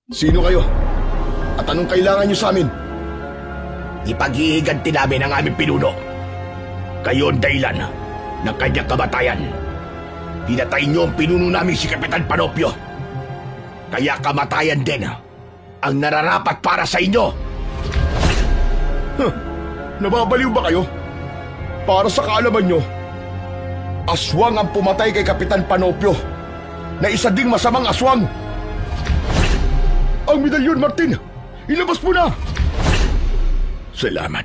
Sino kayo? At anong kailangan niyo sa amin? Ipaghihiganti namin ang aming pinuno. Kayo ang dahilan ng kanyang kamatayan. Pinatay niyo ang pinuno namin si Kapitan Panopio. Kaya kamatayan din ang nararapat para sa inyo. Nababaliw ba kayo? Para sa kaalaman nyo, aswang ang pumatay kay Kapitan Panopio na isa ding masamang aswang. Ang medalyon, Martin! Ilabas mo na! Salamat.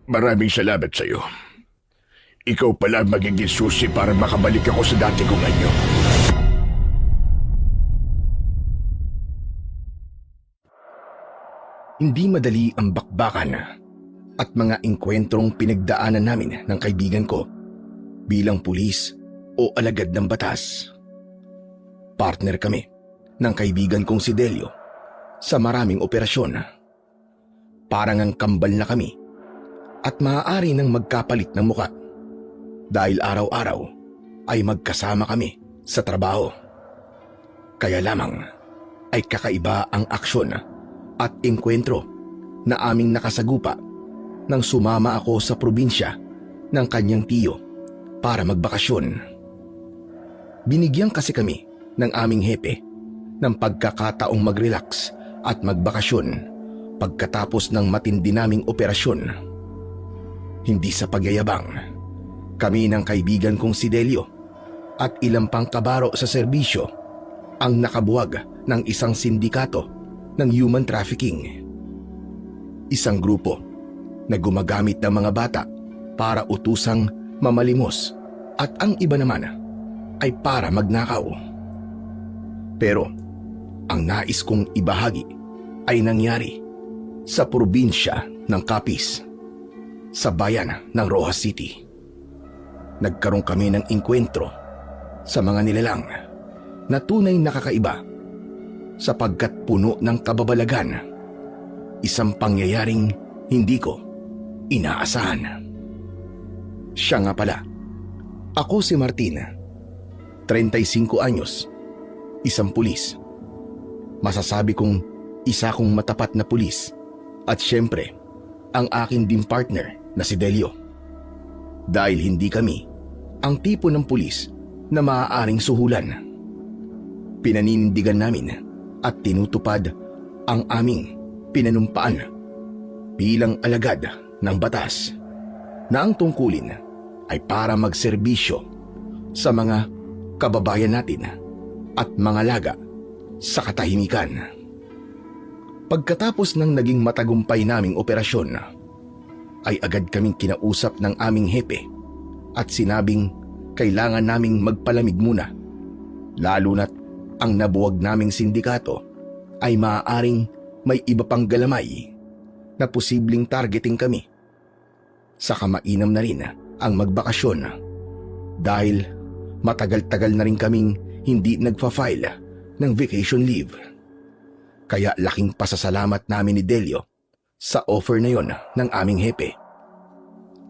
Maraming salamat sa iyo. Ikaw pala ang magiging susi para makabalik ako sa dati kong anyo. Hindi madali ang bakbakan at mga engkwentrong pinagdaanan namin ng kaibigan ko bilang pulis o alagad ng batas. Partner kami ng kaibigan kong si Delio sa maraming operasyon. Parang ang kambal na kami at maaari nang magkapalit ng muka dahil araw-araw ay magkasama kami sa trabaho. Kaya lamang ay kakaiba ang aksyon at engkwentro na aming nakasagupa nang sumama ako sa probinsya ng kanyang tiyo para magbakasyon. Binigyan kasi kami ng aming hepe ng pagkakataong mag-relax at magbakasyon pagkatapos ng matindi naming operasyon. Hindi sa pagyayabang, kami ng kaibigan kong si Delio at ilang pang kabaro sa serbisyo ang nakabuwag ng isang sindikato ng human trafficking. Isang grupo na gumagamit ng mga bata para utusang mamalimos at ang iba naman ay para magnakaw. Pero ang nais kong ibahagi ay nangyari sa probinsya ng Capiz, sa bayan ng Rojas City. Nagkaroon kami ng engkwentro sa mga nilalang na tunay na kakaiba sapagkat puno ng kababalagan, isang pangyayaring hindi ko inaasahan. Siya nga pala, ako si Martin, 35 anyos, isang pulis. Masasabi kong isa kong matapat na pulis at syempre ang akin din partner na si Delio. Dahil hindi kami ang tipo ng pulis na maaaring suhulan. Pinaninindigan namin at tinutupad ang aming pinanumpaan bilang alagad ng batas na ang tungkulin ay para magserbisyo sa mga kababayan natin at mga laga sa katahimikan. Pagkatapos ng naging matagumpay naming operasyon, ay agad kaming kinausap ng aming hepe at sinabing kailangan naming magpalamig muna, lalo na't ang nabuwag naming sindikato ay maaaring may iba pang galamay na posibleng targeting kami. Saka mainam na rin ang magbakasyon dahil matagal-tagal na rin kaming hindi nagfa-file ng vacation leave. Kaya laking pasasalamat namin ni Delio sa offer na yon ng aming hepe.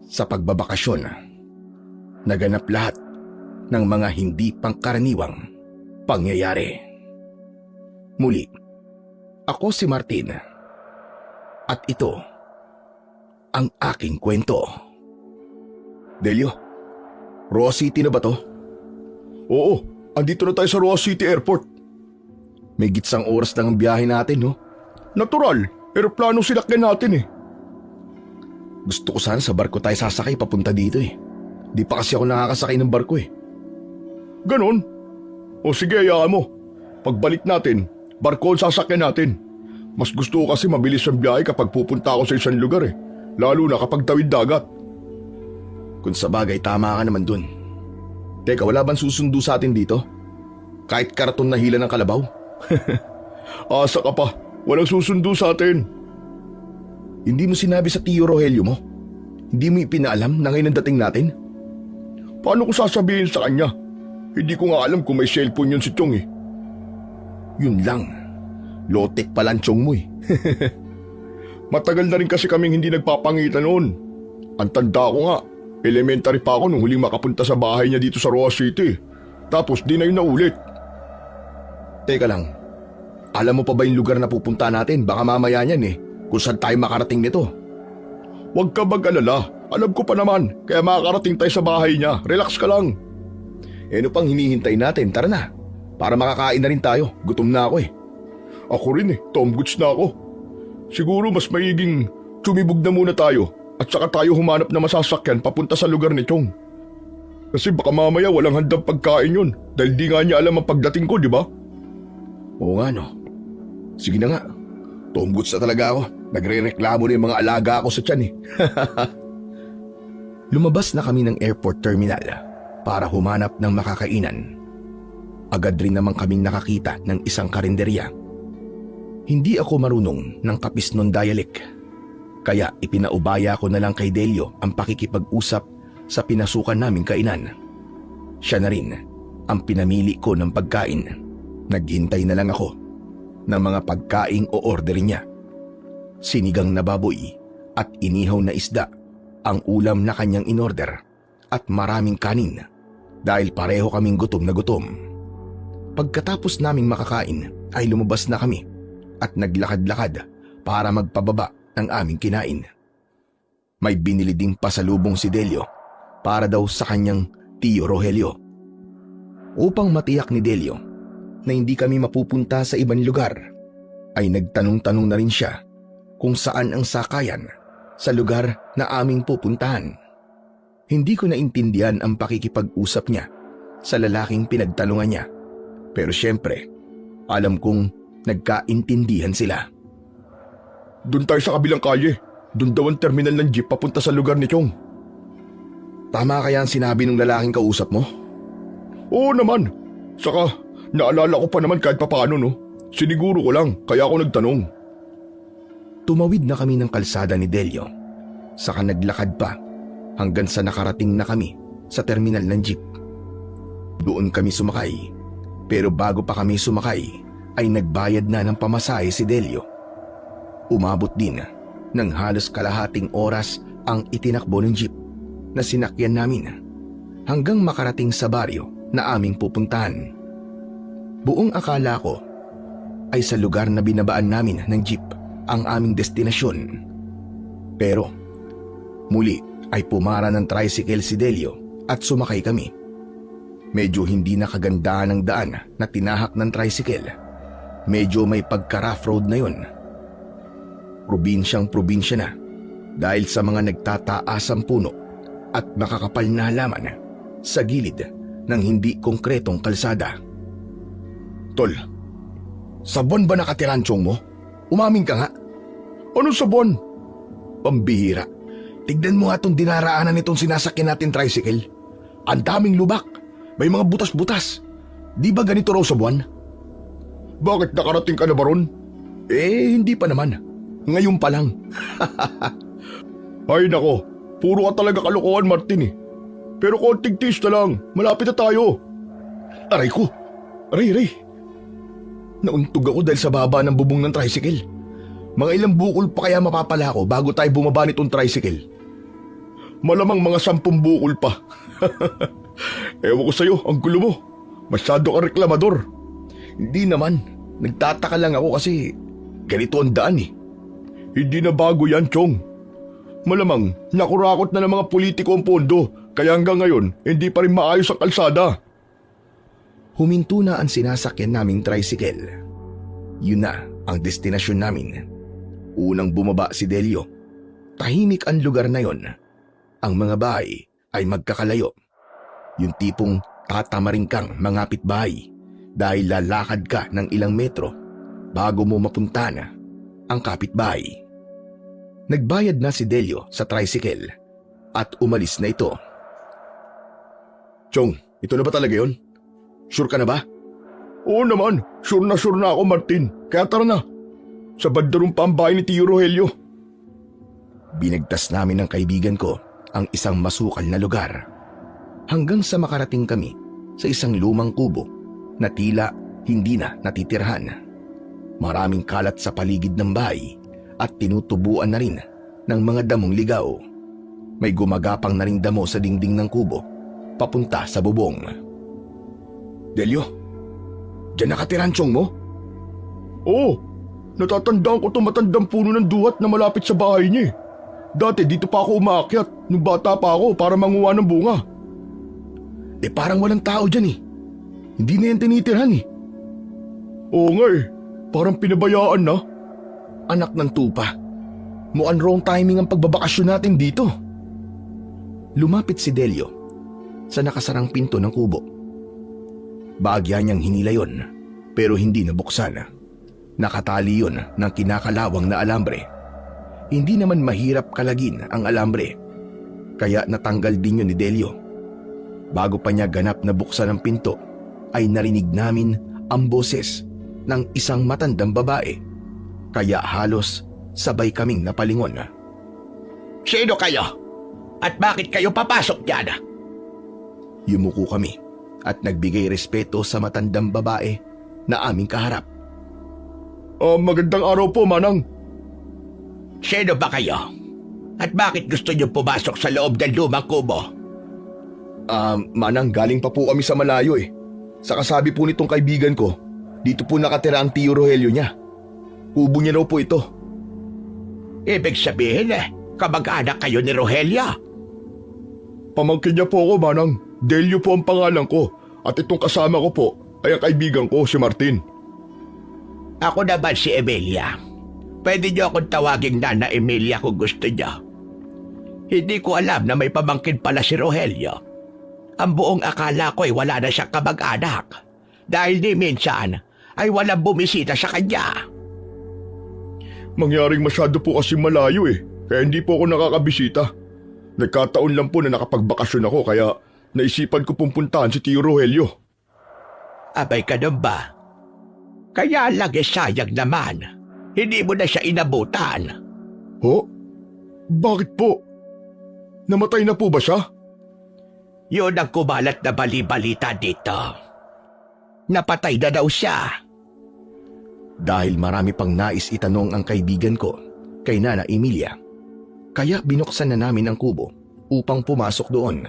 Sa pagbabakasyon, naganap lahat ng mga hindi pangkaraniwang pangyayari. Muli, ako si Martin at ito ang aking kwento. Delio, Rojas City na ba to? Oo, andito na tayo sa Rojas City Airport. May gitsang oras lang ang biyahe natin, no? Natural, eroplano sinakyan natin eh. Gusto ko sana sa barko tayo sasakay papunta dito eh. Di pa kasi ako nakakasakay ng barko eh. Ganon? O sige, hayaan mo. Pagbalik natin, barko ang sasakyan natin. Mas gusto ko kasi mabilis ang biyahe kapag pupunta ako sa isang lugar eh. Lalo na kapag tawid dagat. Kung sa bagay, tama ka naman dun. Teka, wala bang susundo sa atin dito? Kahit karaton na hila ng kalabaw? Asa ka pa, walang susundo sa atin. Hindi mo sinabi sa tiyo Rogelio mo? Hindi mo ipinaalam na ngayon ang dating natin? Paano ko sasabihin sa kanya? Hindi ko nga alam kung may cellphone yun si Chong eh. Yun lang. Lotek pala ang tiyong mo eh. Matagal na rin kasi kaming hindi nagpapangita noon. Ang tanda ko nga, elementary pa ako nung huling makapunta sa bahay niya dito sa Rojas City. Tapos di na yun naulit. Teka lang, Alam mo pa ba yung lugar na pupunta natin? Baka mamaya niyan kung saan tayo makarating nito. Huwag ka mag-alala. Alam ko pa naman, kaya makakarating tayo sa bahay niya. Relax ka lang. Ano pang hinihintay natin? Tara na. Para makakain na rin tayo. Gutom na ako Ako rin Tom goods na ako. Siguro mas maiging tumibog na muna tayo at saka tayo humanap na masasakyan papunta sa lugar ni Chong. Kasi baka mamaya walang handang pagkain yun dahil di nga niya alam ang pagdating ko, di ba? Oo nga no. Sige na nga. Tom goods na talaga ako. Nagre-reklamo na yung mga alaga ako sa tiyan Lumabas na kami ng airport terminal para humanap ng makakainan. Agad rin naman kaming nakakita ng isang karinderya. Hindi ako marunong ng Kapisnon dialect, kaya ipinaubaya ko na lang kay Delio ang pakikipag-usap sa pinasukan naming kainan. Siya na rin ang pinamili ko ng pagkain. Naghintay na lang ako ng mga pagkaing o orderin niya. Sinigang na baboy at inihaw na isda ang ulam na kanyang inorder at maraming kanin dahil pareho kaming gutom na gutom. Pagkatapos naming makakain ay lumabas na kami at naglakad-lakad para magpababa ng aming kinain. May binili ding pasalubong si Delio para daw sa kanyang tiyo Rogelio. Upang matiyak ni Delio na hindi kami mapupunta sa ibang lugar, ay nagtanong-tanong na rin siya kung saan ang sakayan sa lugar na aming pupuntahan. Hindi ko naintindihan ang pakikipag-usap niya sa lalaking pinagtanungan niya. Pero syempre, alam kong nagkaintindihan sila. Doon tayo sa kabilang kalye. Doon daw ang terminal ng jeep papunta sa lugar ni Chong. Tama kaya ang sinabi ng lalaking kausap mo? Oo naman. Saka naalala ko pa naman kahit papaano Siniguro ko lang kaya ako nagtanong. Tumawid na kami ng kalsada ni Delio. Saka naglakad pa hanggang sa nakarating na kami sa terminal ng jeep. Doon kami sumakay. Pero bago pa kami sumakay ay nagbayad na ng pamasahe si Delio. Umabot din ng halos kalahating oras ang itinakbo ng jeep na sinakyan namin hanggang makarating sa baryo na aming pupuntahan. Buong akala ko ay sa lugar na binabaan namin ng jeep ang aming destinasyon. Pero muli ay pumara ng tricycle si Delio at sumakay kami. Medyo hindi nakagandahan ng daan na tinahak ng tricycle. Medyo may pagka-rough road na yun. Probinsyang probinsya na dahil sa mga nagtataasang puno at makakapal na halaman sa gilid ng hindi konkretong kalsada. Tol, sa buwan ba nakatiran Chong mo? Umamin ka nga. Ano sa buwan? Pambihira. Tignan mo nga itong dinaraanan nitong sinasakyan natin tricycle. Ang daming lubak. May mga butas-butas. Di ba ganito raw sa buwan? Bakit nakarating ka na ba ron? Hindi pa naman. Ngayon pa lang. Ay nako, puro ka talaga kalokohan Martin Pero konting tiis na lang, malapit na tayo. Aray ko, aray. Nauntog ako dahil sa baba ng bubong ng tricycle. Mga ilang bukol pa kaya mapapala ko bago tayo bumaba nitong tricycle. Malamang mga 10 bukol pa. Ewan ko sa'yo, ang gulo mo. Masyado kang reklamador. Hindi naman, nagtataka lang ako kasi ganito ang daan Hindi na bago yan, Chong. Malamang nakurakot na ng mga politiko ang pondo kaya hanggang ngayon hindi pa rin maayos ang kalsada. Huminto na ang sinasakyan naming tricycle. Yun na ang destinasyon namin. Unang bumaba si Delio. Tahimik ang lugar na yon. Ang mga bahay ay magkakalayo. Yung tipong tatamarin kang mangapit bahay dahil lalakad ka ng ilang metro bago mo mapunta na ang kapitbahay. Nagbayad na si Delio sa tricycle at umalis na ito. Chong, ito na ba talaga yon? Sure ka na ba? Oo naman, sure na ako Martin. Kaya tara na. Sa bandarong pa ang bahay ni Tio Rogelio. Binagtas namin ng kaibigan ko ang isang masukal na lugar. Hanggang sa makarating kami sa isang lumang kubo na tila hindi na natitirhan. Maraming kalat sa paligid ng bahay at tinutubuan na rin ng mga damong ligaw. May gumagapang na ring damo sa dingding ng kubo papunta sa bubong. Delio, diyan nakatira ang Chong mo? Oo, natatandaan ko 'tong matandang puno ng duhat na malapit sa bahay niya eh. Dati dito pa ako umaakyat nung bata pa ako para manguha ng bunga. Parang walang tao dyan eh. Hindi na yan tinitirhan eh. Oo nga eh, parang pinabayaan na. Anak ng tupa. Mukhang wrong timing ang pagbabakasyon natin dito. Lumapit si Delio sa nakasarang pinto ng kubo. Bahagya niyang hinila yon pero hindi nabuksan. Nakatali yon ng kinakalawang na alambre. Hindi naman mahirap kalagin ang alambre kaya natanggal din yun ni Delio. Bago pa niya ganap na buksan ang pinto ay narinig namin ang boses ng isang matandang babae kaya halos sabay kaming napalingon. Sino kayo? At bakit kayo papasok dyan? Yumuko kami at nagbigay respeto sa matandang babae na aming kaharap. Magandang araw po, Manang. Sino ba kayo? At bakit gusto niyo pumasok sa loob ng lumang kubo? Manang, galing pa po kami sa malayo eh. Sa kasabi po nitong kaibigan ko, dito po nakatira ang tiyo Rogelio niya. Kubo niya raw po ito. Ibig sabihin kamag-anak kayo ni Rogelio? Pamangkin niya po ako, Manang. Delio po ang pangalan ko at itong kasama ko po ay ang kaibigan ko, si Martin. Ako naman si Emilia. Pwede niyo akong tawaging Nana Emilia kung gusto niyo. Hindi ko alam na may pamangkin pala si Rogelio. Ang buong akala ko ay wala na siyang kamag-anak dahil di minsan ay walang bumisita sa kanya. Mangyaring masyado po kasi malayo eh, kaya hindi po ako nakakabisita. Nagkataon lang po na nakapagbakasyon ako kaya naisipan ko pong puntahan si Tio Rogelio. Abay ka nun ba? Kaya lang sayang naman. Hindi mo na siya inabutan. Ho? Bakit po? Namatay na po ba siya? Yun ang kumalat na bali-balita dito. Napatay na daw siya. Dahil marami pang nais itanong ang kaibigan ko kay Nana Emilia, kaya binuksan na namin ang kubo upang pumasok doon.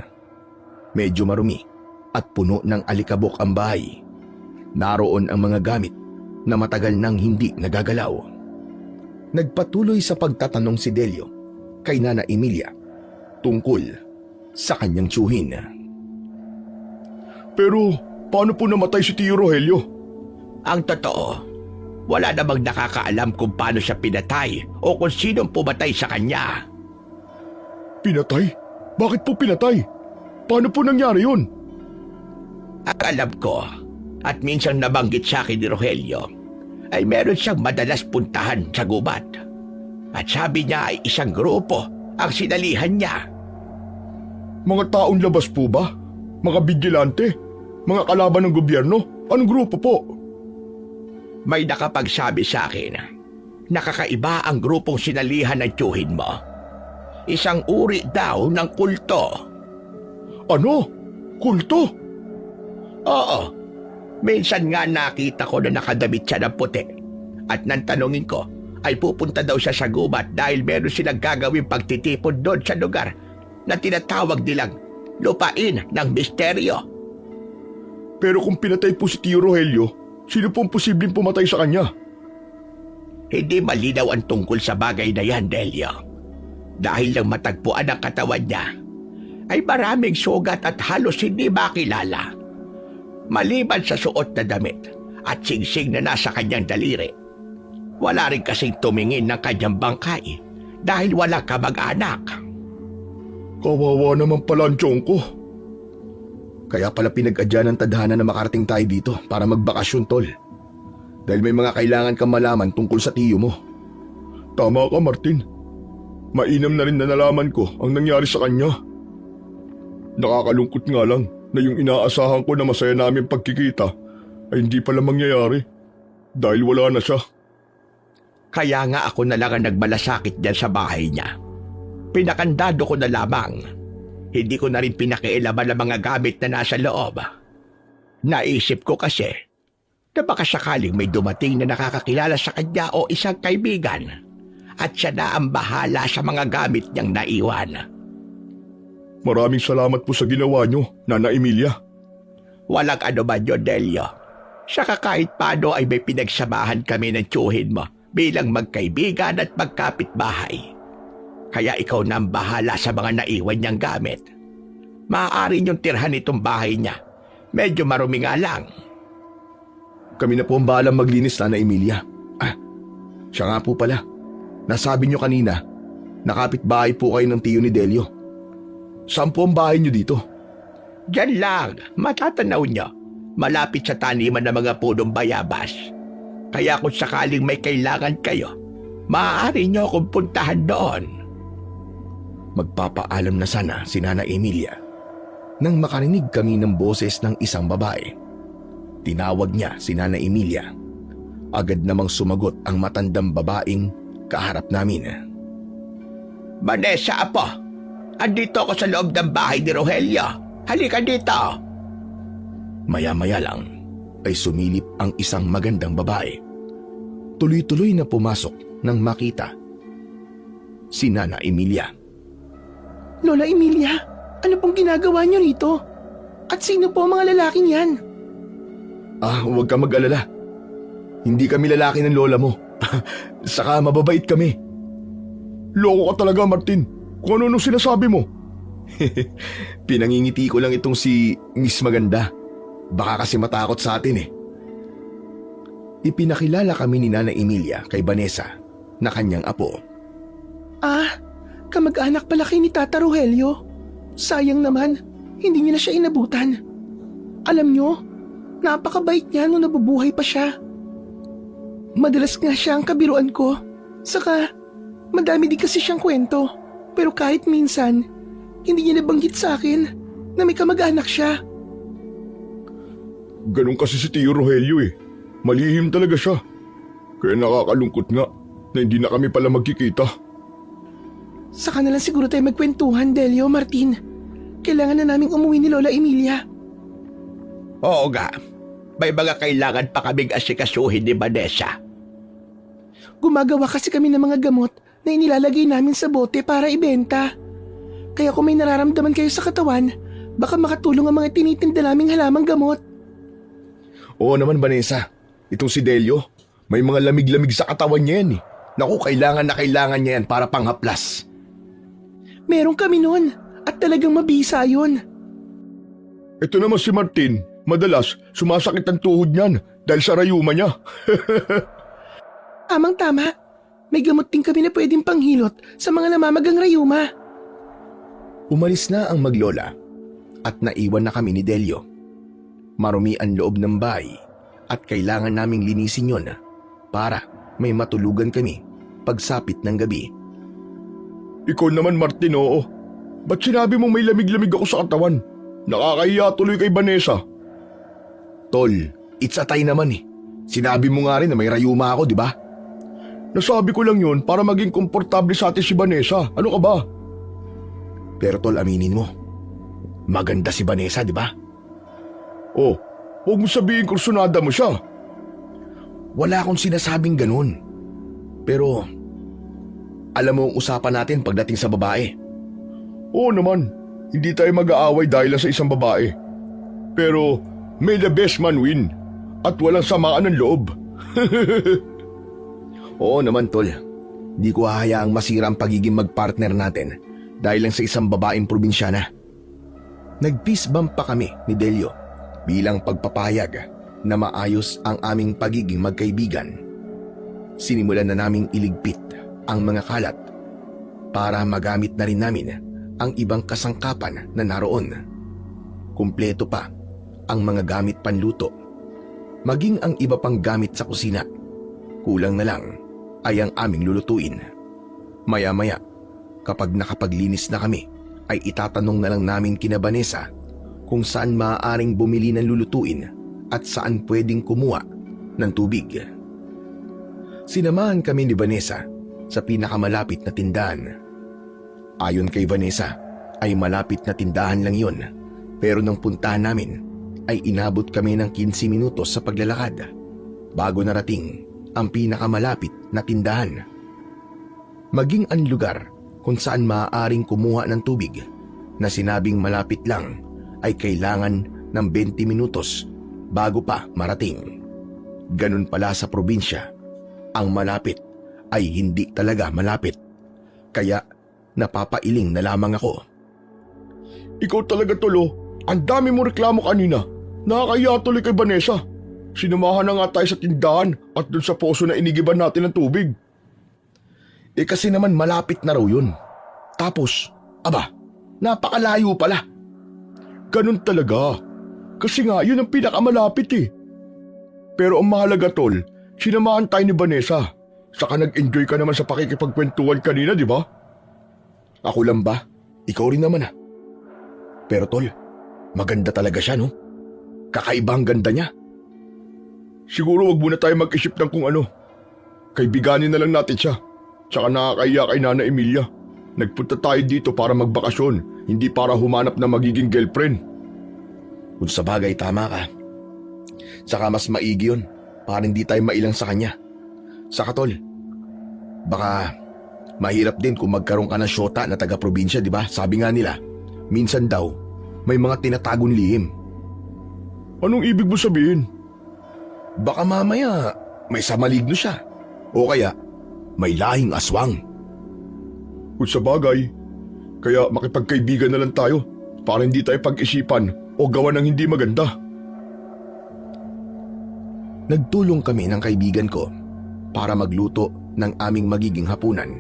Medyo marumi at puno ng alikabok ang bahay. Naroon ang mga gamit na matagal nang hindi nagagalaw. Nagpatuloy sa pagtatanong si Delio kay Nana Emilia tungkol sa kanyang tiyuhin. Pero paano po namatay si Tio Rogelio? Ang totoo, wala namang nakakaalam kung paano siya pinatay o kung sinong pumatay sa kanya. Pinatay? Bakit po pinatay? Paano po nangyari yun? Ang alam ko, at minsan nabanggit sa akin ni Rogelio, ay meron siyang madalas puntahan sa gubat. At sabi niya ay isang grupo ang sinalihan niya. Mga taong labas po ba? Mga bigilante? Mga kalaban ng gobyerno? Anong grupo po? May nakapagsabi sa akin, nakakaiba ang grupong sinalihan ng tiyuhin mo. Isang uri daw ng kulto. Ano? Kulto? Oo. Minsan nga nakita ko na nakadamit siya ng puti. At nang tanungin ko, ay pupunta daw siya sa gubat dahil meron silang gagawing pagtitipon doon sa lugar na tinatawag nilang lupain ng misteryo. Pero kung pinatay po si Tio Rogelio, sino pong posibleng pumatay sa kanya? Hindi malinaw ang tungkol sa bagay na yan, Delio. Dahil lang matagpuan ang katawan niya, ay maraming sugat at halos hindi makilala. Maliban sa suot na damit at singsing na nasa kanyang daliri, wala rin kasing tumingin ng kanyang bangkay dahil wala kamag-anak. Kawawa naman pala ang tiyong ko. Kaya pala pinag-adya ng tadhana na makarating tayo dito para magbakasyon, tol. Dahil may mga kailangan kang malaman tungkol sa tiyo mo. Tama ka, Martin. Mainam na rin na nalaman ko ang nangyari sa kanya. Nakakalungkot nga lang na yung inaasahan ko na masaya namin pagkikita ay hindi pala mangyayari dahil wala na siya. Kaya nga ako na lang ang nagmalasakit dyan sa bahay niya. Pinakandado ko na lamang. Hindi ko na rin pinakialaman ang mga gamit na nasa loob. Naisip ko kasi na baka sakaling may dumating na nakakakilala sa kanya o isang kaibigan at siya na ang bahala sa mga gamit niyang naiwan. Maraming salamat po sa ginawa niyo, Nana Emilia. Walang ano ba yun, Delio. Saka kahit paano ay may pinagsamahan kami ng tiyuhin mo bilang magkaibigan at magkapitbahay. Kaya ikaw na ang bahala sa mga naiwan niyang gamit. Maaari niyong tirhan itong bahay niya. Medyo marumi nga lang. Kami na po ang bahalang maglinis, Nana Emilia. Siya nga po pala. Nasabi niyo kanina, nakapitbahay po kayo ng tiyo ni Delio. Saan po ang bahay niyo dito? Diyan lang, matatanaw niyo. Malapit sa taniman ng mga punong bayabas. Kaya kung sakaling may kailangan kayo, maaari niyo akong puntahan doon. Magpapaalam na sana si Nana Emilia nang makarinig kami ng boses ng isang babae. Tinawag niya si Nana Emilia. Agad namang sumagot ang matandang babaeng kaharap namin. Vanessa, apo. Andito ako sa loob ng bahay ni Rogelio. Halika dito. Maya-maya lang ay sumilip ang isang magandang babae. Tuloy-tuloy na pumasok nang makita si Nana Emilia. Lola Emilia, ano pong ginagawa niyo rito? At sino po ang mga lalaking yan? Huwag ka mag-alala. Hindi kami lalaki ng lola mo. Saka mababait kami. Loko ka talaga, Martin. Kung ano nung sinasabi mo. Pinangingiti ko lang itong si Miss Maganda. Baka kasi matakot sa atin eh. Ipinakilala kami ni Nana Emilia kay Vanessa na kanyang apo. Kamag-anak pala kay ni Tata Rogelio. Sayang naman, hindi niya na siya inabutan. Alam niyo, napakabait niya nung nabubuhay pa siya. Madalas nga siya ang kabiruan ko. Saka, madami din kasi siyang kwento. Pero kahit minsan, hindi niya nabanggit sa akin na may kamag-anak siya. Ganun kasi si Tio Rogelio eh. Malihim talaga siya. Kaya nakakalungkot nga na hindi na kami pala magkikita. Saka na lang siguro tayo magkwentuhan, Delio, Martin. Kailangan na naming umuwi ni Lola Emilia. Oo nga. May mga kailangan pa kaming asikasuhin ni Vanessa. Gumagawa kasi kami ng mga gamot na inilalagay namin sa bote para ibenta. Kaya kung may nararamdaman kayo sa katawan, baka makatulong ang mga tinitinda naming halamang gamot. Oo naman, Vanessa. Itong si Delio, may mga lamig-lamig sa katawan niya yan eh. Naku, kailangan na kailangan niya yan para panghaplas. Meron kami nun at talagang mabisa yun. Ito naman si Martin. Madalas, sumasakit ang tuhod niyan dahil sa rayuma niya. Tamang-tama. May gamot din kami na pwedeng panghilot sa mga namamagang rayuma. Umalis na ang maglola at naiwan na kami ni Delio. Marumi ang loob ng bahay at kailangan naming linisin yon para may matulugan kami pagsapit ng gabi. Ikaw naman, Martin, oo. Ba't sinabi mong may lamig-lamig ako sa katawan? Nakakahiya tuloy kay Vanessa. Tol, it's a tie naman eh. Sinabi mo nga rin na may rayuma ako, di ba? Nasabi ko lang yun para maging komportable sa atin si Vanessa. Ano ka ba? Pero tol, aminin mo. Maganda si Vanessa, di ba? Oh, huwag mo sabihin kursunada mo siya. Wala akong sinasabing ganun. Pero, alam mo ang usapan natin pagdating sa babae. Oo naman, hindi tayo mag-aaway dahil lang sa isang babae. Pero, may the best man win. At walang samaan ng loob. Oo naman, tol. Di ko hahayaang masira ang pagiging magpartner natin dahil lang sa isang babaeng probinsyana. Nag-peace bump pa kami ni Delio bilang pagpapahayag na maayos ang aming pagiging magkaibigan. Sinimulan na naming iligpit ang mga kalat para magamit na rin namin ang ibang kasangkapan na naroon. Kumpleto pa ang mga gamit panluto, maging ang iba pang gamit sa kusina. Kulang na lang ay ang aming lulutuin. Maya-maya, kapag nakapaglinis na kami, ay itatanong na lang namin kina Vanessa kung saan maaaring bumili ng lulutuin at saan pwedeng kumuha ng tubig. Sinamahan kami ni Vanessa sa pinakamalapit na tindahan. Ayon kay Vanessa, ay malapit na tindahan lang yun, pero nang puntahan namin, ay inabot kami ng 15 minutos sa paglalakad bago narating ang pinakamalapit na tindahan. Maging ang lugar kung saan maaaring kumuha ng tubig na sinabing malapit lang ay kailangan ng 20 minutos bago pa marating. ganun pala sa probinsya. Ang malapit ay hindi talaga malapit. Kaya napapailing na lamang ako. Ikaw talaga Tolo, ang dami mo reklamo kanina. Nakakaya tuloy kay Vanessa. Sinamahan na nga tayo sa tindahan at dun sa poso na inigiban natin ng tubig. Kasi naman malapit na raw yun. Tapos, napakalayo pala. Ganun talaga. Kasi nga yun ang pinakamalapit eh. Pero ang mahalaga Tol, sinamahan tayo ni Vanessa. Saka nag-enjoy ka naman sa pakikipagkwentuhan kanina, di ba? Ako lang ba? Ikaw rin naman Pero Tol, maganda talaga siya no? Kakaibang ganda niya. Siguro wag muna tayo mag-isip ng kung ano. Kaibiganin na lang natin siya. Tsaka nakakaya kay Nana Emilia. Nagpunta tayo dito para magbakasyon, hindi para humanap na magiging girlfriend. Kung sa bagay tama ka. Saka mas maigi yun para hindi tayo mailang sa kanya. Saka Tol, baka mahirap din kung magkaroon ka ng syota na taga-probinsya, di ba? Sabi nga nila, minsan daw may mga tinatagong lihim. Anong ibig mo sabihin? Baka mamaya may samaligno siya. O kaya may lahing aswang. Kung sa bagay, kaya makipagkaibigan na lang tayo para hindi tayo pag-isipan o gawa ng hindi maganda. Nagtulong kami ng kaibigan ko para magluto ng aming magiging hapunan.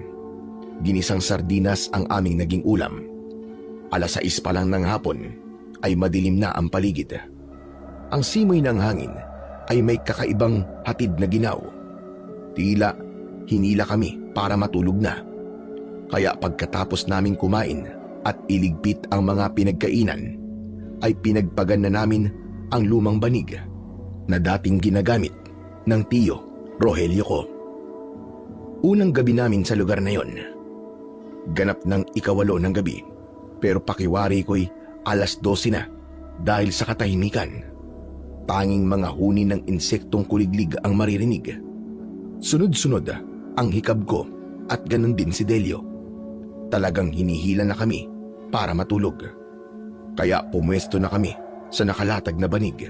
Ginisang sardinas ang aming naging ulam. 6:00 pa lang ng hapon ay madilim na ang paligid. Ang simoy ng hangin ay may kakaibang hatid na ginaw. Tila hinila kami para matulog na. Kaya pagkatapos naming kumain at iligpit ang mga pinagkainan, ay pinagpagan na namin ang lumang banig na dating ginagamit ng tiyo Rogelio ko. Unang gabi namin sa lugar na yon. Ganap ng 8 ng gabi, pero pakiwari ko'y 12:00 na dahil sa katahimikan. Tanging mga huni ng insektong kuliglig ang maririnig. Sunod-sunod ang hikab ko at ganun din si Delio. Talagang hinihila na kami para matulog. Kaya pumwesto na kami sa nakalatag na banig.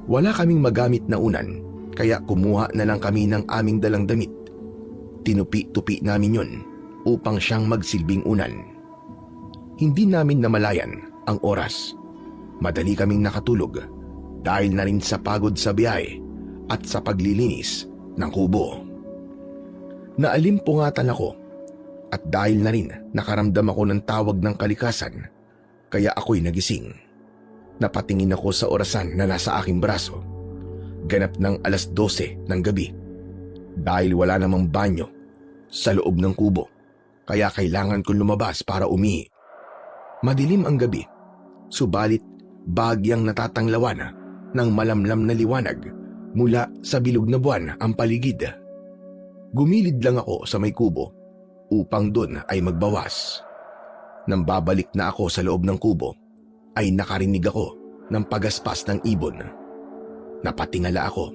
Wala kaming magamit na unan, kaya kumuha na lang kami ng aming dalang damit. Tinupi-tupi namin yon upang siyang magsilbing unan. Hindi namin namalayan ang oras. Madali kaming nakatulog dahil na rin sa pagod sa biyahe at sa paglilinis ng kubo. Naalimpungatan ako at dahil na rin nakaramdam ako ng tawag ng kalikasan, kaya ako'y nagising. Napatingin ako sa orasan na nasa aking braso. Ganap ng 12:00 ng gabi. Dahil wala namang banyo sa loob ng kubo, kaya kailangan kong lumabas para umihi. Madilim ang gabi, subalit bagyang natatanglawan ng malamlam na liwanag mula sa bilog na buwan ang paligid. Gumilid lang ako sa may kubo upang doon ay magbawas. Nang babalik na ako sa loob ng kubo, ay nakarinig ako ng pagaspas ng ibon. Napatingala ako.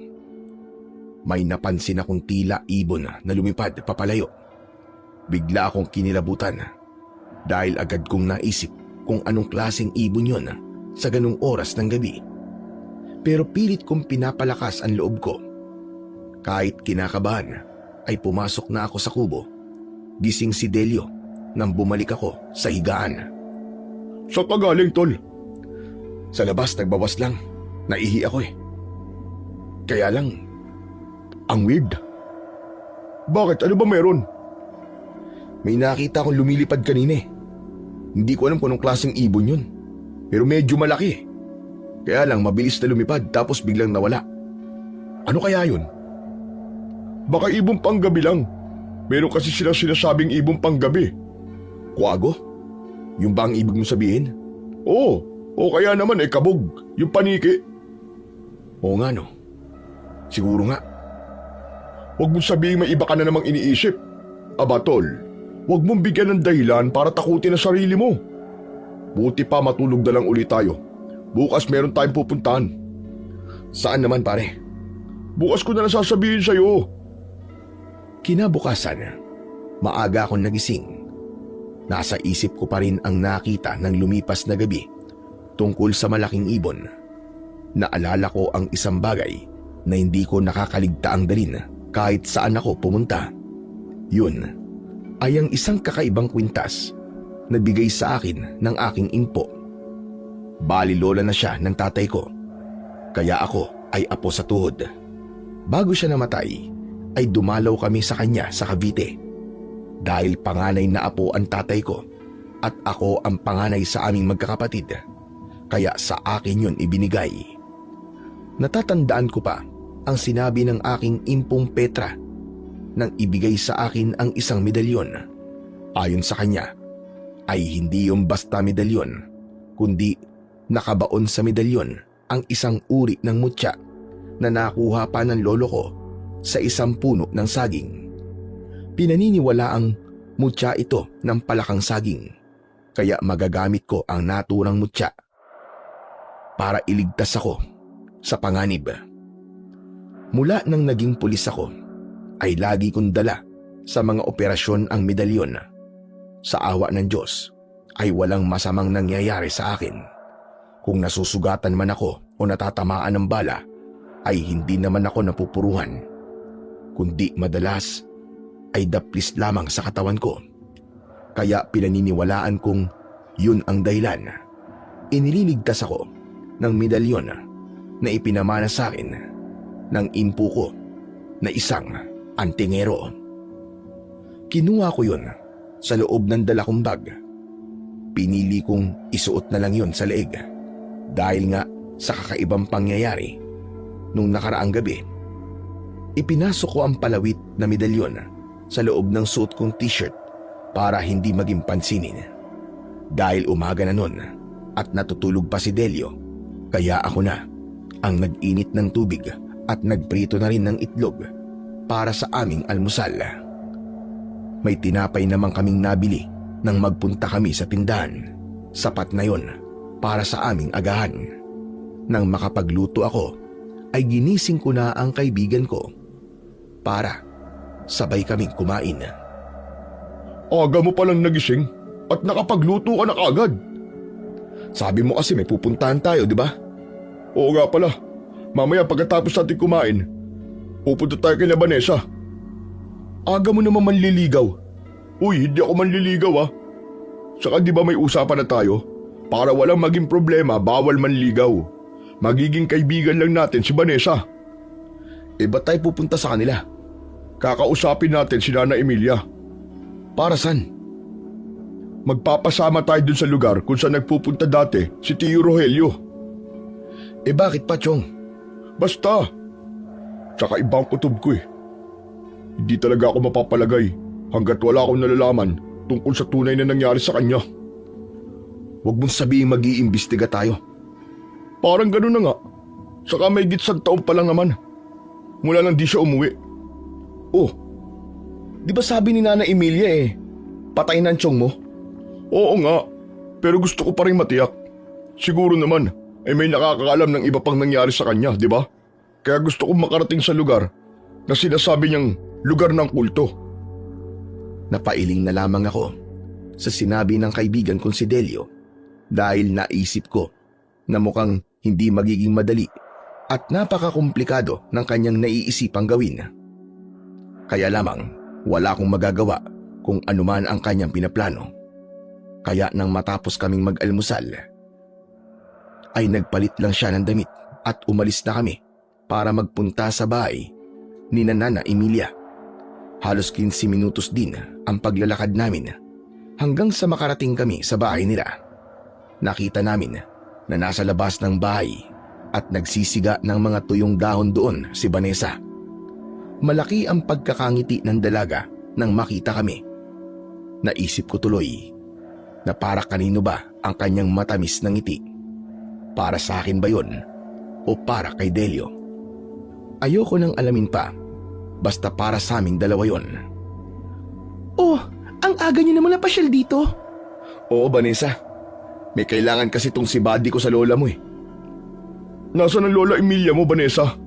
May napansin akong tila ibon na lumipad papalayo. Bigla akong kinilabutan dahil agad kong naisip kung anong klaseng ibon yon sa ganung oras ng gabi. Pero pilit kong pinapalakas ang loob ko. Kahit kinakabahan, ay pumasok na ako sa kubo. Gising si Delio nang bumalik ako sa higaan. Saan ka galing, Tol? Sa labas nagbawas lang. Naihi ako eh. Kaya lang, ang weird. Bakit? Ano ba meron? May nakita akong lumilipad kanina eh. Hindi ko alam kung anong klaseng ibon yun. Pero medyo malaki eh. Kaya lang mabilis na lumipad tapos biglang nawala. Ano kaya yun? Baka ibon panggabi lang. Meron kasi sila sinasabing ibon panggabi. Kwago? Yung ba ang ibig mo sabihin? Oo. O kaya naman kabog. Yung paniki. Oo nga no. Siguro nga. Huwag mong sabihin may iba ka na namang iniisip. Aba Tol, huwag mong bigyan ng dahilan para takutin ang sarili mo. Buti pa matulog na lang ulit tayo. Bukas meron tayong pupuntahan. Saan naman pare? Bukas ko na nasasabihin sa'yo. Kinabukasan, maaga akong nagising. Nasa isip ko pa rin ang nakita ng lumipas na gabi tungkol sa malaking ibon. Naalala ko ang isang bagay na hindi ko nakakaligtaang dalhin kahit saan ako pumunta. Yun ay ang isang kakaibang kwintas na bigay sa akin ng aking impo. Bali lola na siya ng tatay ko, kaya ako ay apo sa tuhod. Bago siya namatay, ay dumalaw kami sa kanya sa Cavite. Dahil panganay na apo ang tatay ko at ako ang panganay sa aming magkakapatid, kaya sa akin yun ibinigay. Natatandaan ko pa ang sinabi ng aking impong Petra nang ibigay sa akin ang isang medalyon. Ayon sa kanya, ay hindi yung basta medalyon, kundi nakabaon sa medalyon ang isang uri ng mutya na nakuha pa ng lolo ko sa isang puno ng saging. Pinaniniwala ang mutya ito ng palakang saging, kaya magagamit ko ang naturang mutya para iligtas ako sa panganib. Mula nang naging pulis ako, ay lagi kong dala sa mga operasyon ang medalyon. Sa awa ng Diyos ay walang masamang nangyayari sa akin. Kung nasusugatan man ako o natatamaan ng bala, ay hindi naman ako napupuruhan, kundi madalas ay daplis lamang sa katawan ko. Kaya pinaniniwalaan kong yun ang dahilan. Inililigtas ako ng medalyon na ipinamana sa akin ng impo ko na isang antingero. Kinuha ko yun sa loob ng dala kong bag. Pinili kong isuot na lang yun sa leeg dahil nga sa kakaibang pangyayari nung nakaraang gabi. Ipinasok ko ang palawit na medalyon sa loob ng suot kong t-shirt para hindi maging pansinin. Dahil umaga na nun at natutulog pa si Delio, kaya ako na ang nag-init ng tubig at nagprito na rin ng itlog para sa aming almusal. May tinapay naman kaming nabili nang magpunta kami sa tindahan. Sapat na yon para sa aming agahan. Nang makapagluto ako, ay ginising ko na ang kaibigan ko para sabay kaming kumain. Aga mo palang nagising at nakapagluto ka na kagad. Sabi mo kasi may pupuntahan tayo, di ba? Oo nga pala. Mamaya pagkatapos natin kumain, pupunta tayo kay Vanessa. Aga mo naman manliligaw. Uy, hindi ako manliligaw ah. Saka di ba may usapan na tayo? Para walang maging problema, bawal manligaw. Magiging kaibigan lang natin si Vanessa. Eh ba't tayo pupunta sa kanila? Kakausapin natin si Nana Emilia. Para saan? Magpapasama tayo dun sa lugar kung saan nagpupunta dati si Tio Rogelio. Eh bakit pa, Chong? Basta. Tsaka ibang kutob ko eh. Hindi talaga ako mapapalagay hanggat wala akong nalalaman tungkol sa tunay na nangyari sa kanya. Huwag mong sabihin mag-iimbestiga tayo. Parang gano'n na nga. Saka may gitsang taon pa lang naman. Mula nang di siya umuwi. Oh, di ba sabi ni Nana Emilia patay na ang tiyong mo? Oo nga, pero gusto ko pa rin matiyak. Siguro naman ay may nakakaalam ng iba pang nangyari sa kanya, di ba? Kaya gusto kong makarating sa lugar na sinasabi niyang lugar ng kulto. Napailing na lamang ako sa sinabi ng kaibigan kong si Delio dahil naisip ko na mukhang hindi magiging madali at napakakomplikado ng kanyang naiisipang gawin. Kaya lamang wala akong magagawa kung anuman ang kanyang pinaplano. Kaya nang matapos kaming mag-almusal, ay nagpalit lang siya ng damit at umalis na kami para magpunta sa bahay ni Nana Emilia. Halos 15 minutos din ang paglalakad namin hanggang sa makarating kami sa bahay nila. Nakita namin na nasa labas ng bahay at nagsisiga ng mga tuyong dahon doon si Vanessa. Malaki ang pagkakangiti ng dalaga nang makita kami. Naisip ko tuloy na para kanino ba ang kanyang matamis na ngiti? Para sa akin ba yun o para kay Delio? Ayoko nang alamin pa, basta para sa aming dalawa yon. Oh, ang aga niyo naman napasyal dito. Oo, Vanessa. May kailangan kasi tong si Buddy ko sa lola mo eh. Nasaan ang Lola Emilia mo, Vanessa?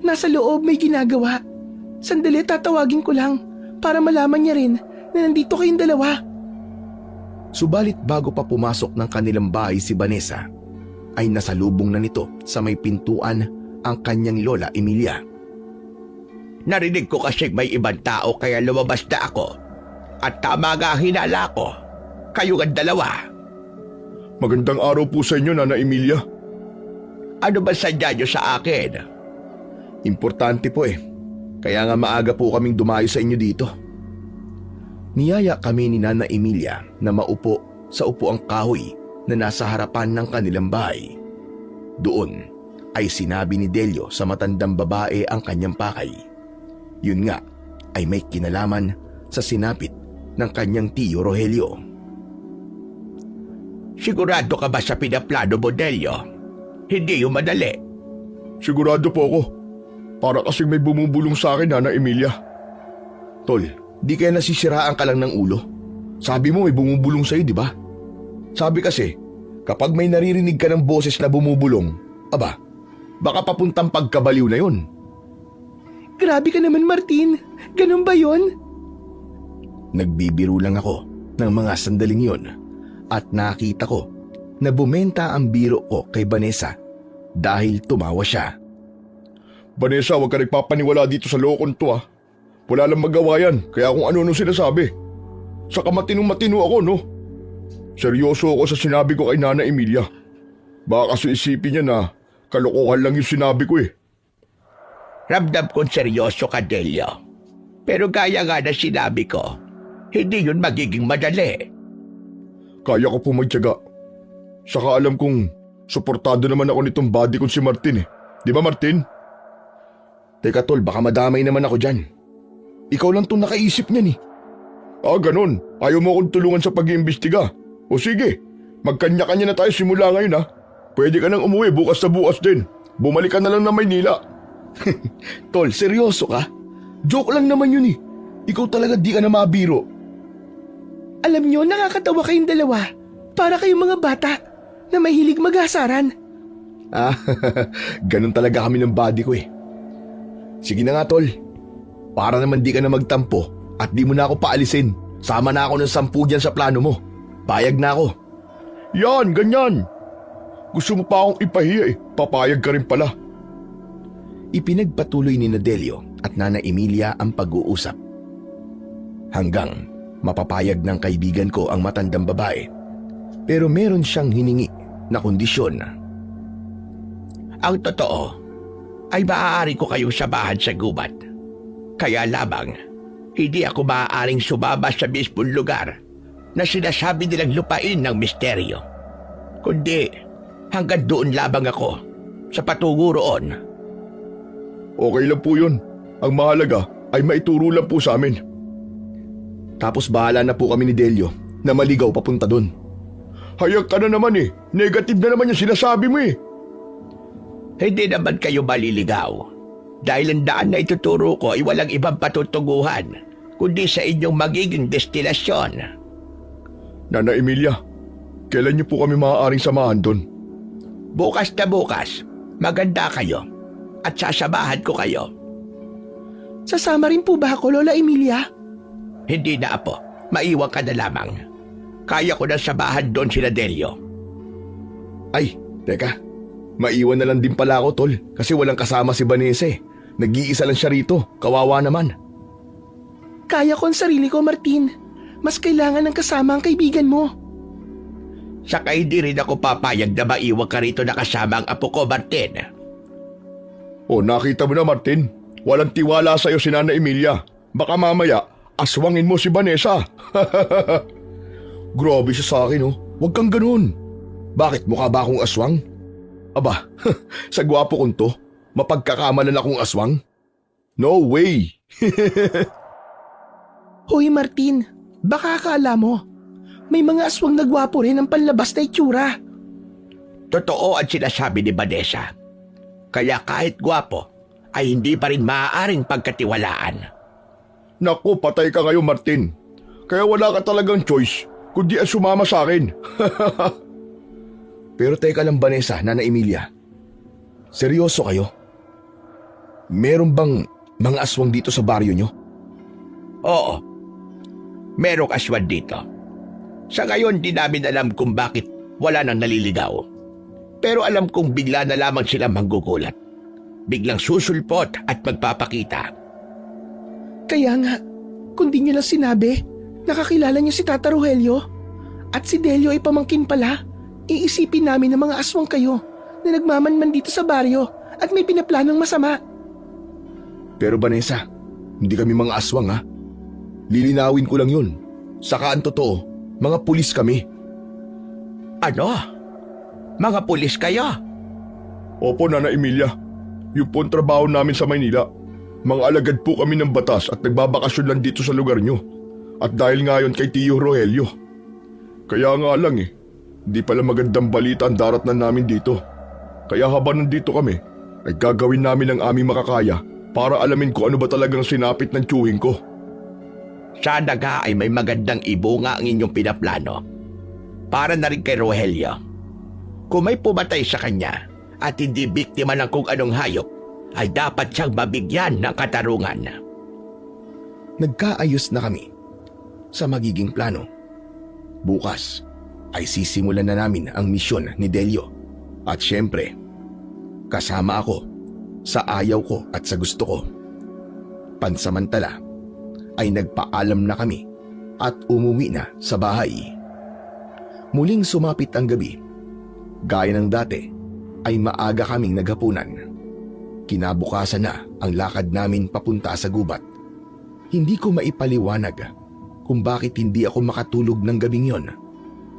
Nasa loob may ginagawa. Sandali, tatawagin ko lang para malaman niya rin na nandito kayong dalawa. Subalit bago pa pumasok ng kanilang bahay si Vanessa, ay nasalubong na nito sa may pintuan ang kanyang lola Emilia. Narinig ko kasi may ibang tao kaya lumabas na ako. At tama nga hinala ko. Kayo ang dalawa. Magandang araw po sa inyo, Nana Emilia. Ano ba sadya niyo sa akin? Importante po eh. Kaya nga maaga po kaming dumayo sa inyo dito. Niyaya kami ni Nana Emilia na maupo sa upuang kahoy na nasa harapan ng kanilang bahay. Doon ay sinabi ni Delio sa matandang babae ang kanyang pakay. Yun nga ay may kinalaman sa sinapit ng kanyang tiyo Rogelio. Sigurado ka ba sa pinaplano mo, Delio? Hindi yung madali. Sigurado po ako. Para kasing may bumubulong sa akin, Nana Emilia. Tol, di kaya nasisiraan ka lang ng ulo? Sabi mo may bumubulong sa'yo, di ba? Sabi kasi, kapag may naririnig ka ng boses na bumubulong, aba, baka papuntang pagkabaliw na yun. Grabe ka naman, Martin. Ganun ba yon? Nagbibiro lang ako ng mga sandaling yon at nakita ko na bumenta ang biro ko kay Vanessa dahil tumawa siya. Vanessa, huwag ka nagpapaniwala dito sa lokon to ah. Wala lang magawa yan, kaya kung ano-ano sinasabi. Saka matinong-matino ako, no? Seryoso ako sa sinabi ko kay Nana Emilia. Baka kasi isipin niya na kalokohan lang yung sinabi ko eh. Ramdam kong seryoso ka, Delio. Pero gaya nga na sinabi ko, hindi yun magiging madali. Kaya ko po magtiyaga. Saka alam kong suportado naman ako nitong buddy kong si Martin eh. Di ba, Martin? Teka tol, baka madamay naman ako dyan. Ikaw lang itong nakaisip niyan eh. Ah, ganun. Ayaw mo akong tulungan sa pag-iimbestiga. O sige, magkanya-kanya na tayo simula ngayon ha. Pwede ka nang umuwi bukas na bukas din. Bumalik ka na lang na Maynila. Tol, seryoso ka? Joke lang naman yun eh. Ikaw talaga di ka na mabiro. Alam nyo, nakakatawa kayong dalawa. Para kayong mga bata na mahilig mag-asaran. Ah, ganun talaga kami ng body ko eh. Sige na nga tol. Para naman di ka na magtampo at di mo na ako paalisin. Sama na ako ng 10 dyan sa plano mo. Payag na ako. Yan, ganyan. Gusto mo pa akong ipahiya eh. Papayag ka rin pala. Ipinagpatuloy ni Delio at Nana Emilia ang pag-uusap. Hanggang mapapayag ng kaibigan ko ang matandang babae. Pero meron siyang hiningi na kondisyon. Ang totoo ay maaari ko kayong sabahan sa gubat. Kaya lamang, hindi ako maaaring sumama sa mismong lugar na sinasabi nilang lupain ng misteryo. Kundi hanggang doon lamang ako sa patungo roon. Okay lang po yun. Ang mahalaga ay maituro lang po sa amin. Tapos bahala na po kami ni Delio na maligaw papunta doon. Hayag ka na naman eh. Negative na naman yung sinasabi mo eh. Hindi naman kayo maliligaw. Dahil ang daan na ituturo ko ay walang ibang patutunguhan, kundi sa inyong magiging destinasyon. Nana Emilia, kailan niyo po kami maaaring samahan doon? Bukas na bukas, maganda kayo at sasabahan ko kayo. Sasama rin po ba ako, Lola Emilia? Hindi na apo, maiwan ka na lamang. Kaya ko na sabahan doon sila Delio. Ay, teka. Maiwan na lang din pala ako tol kasi walang kasama si Vanessa eh. Nag-iisa lang siya rito, kawawa naman. Kaya ko ang sarili ko, Martin. Mas kailangan ng kasama ang kaibigan mo. Saka hindi rin ako papayag na maiwan ka rito na kasama ang apo ko, Martin. O nakita mo na Martin, walang tiwala sa'yo si Nana Emilia. Baka mamaya, aswangin mo si Vanessa. Grabe siya sa akin oh, huwag kang ganun. Bakit mukha ba akong aswang? Aba, sa gwapo kong to, mapagkakamalan akong aswang? No way! Hoy Martin, baka akala mo, may mga aswang na gwapo rin ang panlabas na itsura. Totoo ang sinasabi ni Vanessa. Kaya kahit gwapo, ay hindi pa rin maaaring pagkatiwalaan. Naku, patay ka ngayon Martin. Kaya wala ka talagang choice, kundi ang sumama sa akin. Pero teka lang Vanessa, Nana Emilia. Seryoso kayo? Meron bang mga aswang dito sa baryo nyo? Oo, merong aswang dito. Sa ngayon di namin alam kung bakit wala nang naliligaw. Pero alam kong bigla na lamang sila manggugulat. biglang susulpot at magpapakita. Kaya nga, kung di niyo lang sinabi, nakakilala niyo si Tata Rogelio at si Delio ay pamangkin pala, iisipin namin ng mga aswang kayo na nagmamanman dito sa baryo at may pinaplanong masama. Pero Vanessa, hindi kami mga aswang ha. Lilinawin ko lang yun. Saka ang totoo, mga pulis kami. Ano? Mga pulis kayo? Opo, Nana Emilia. Yung po ang trabaho namin sa Maynila. Mga alagad po kami ng batas at nagbabakasyon lang dito sa lugar nyo. At dahil ngayon kay Tio Rogelio. Kaya nga lang hindi pala magandang balita ang daratnan namin dito. Kaya habang nandito kami, ay gagawin namin ang aming makakaya para alamin ko ano ba talagang sinapit ng tiyuhin ko. Sana nga ay may magandang ibunga ang inyong pinaplano. Para na rin kay Rogelio. Kung may pumatay sa kanya at hindi biktima ng kung anong hayop, ay dapat siyang mabigyan ng katarungan. Nagkaayos na kami sa magiging plano. Bukas ay sisimulan na namin ang misyon ni Delio. At syempre, kasama ako sa ayaw ko at sa gusto ko. Pansamantala ay nagpaalam na kami at umuwi na sa bahay. Muling sumapit ang gabi. Gaya ng dati ay maaga kaming naghapunan. Kinabukasan na ang lakad namin papunta sa gubat. Hindi ko maipaliwanag kung bakit hindi ako makatulog ng gabing yon.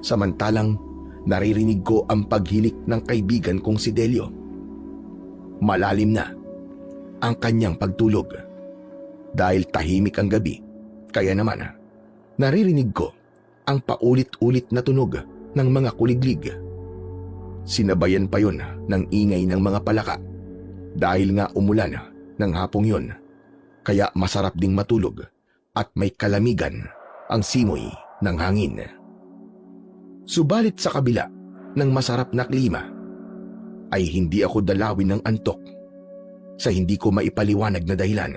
Samantalang naririnig ko ang paghilik ng kaibigan kong si Delio. Malalim na ang kanyang pagtulog. Dahil tahimik ang gabi, kaya naman naririnig ko ang paulit-ulit na tunog ng mga kuliglig. Sinabayan pa yon ng ingay ng mga palaka. Dahil nga umulan ng hapong yon, kaya masarap ding matulog at may kalamigan ang simoy ng hangin. Subalit sa kabila ng masarap na klima, ay hindi ako dalawin ng antok sa hindi ko maipaliwanag na dahilan.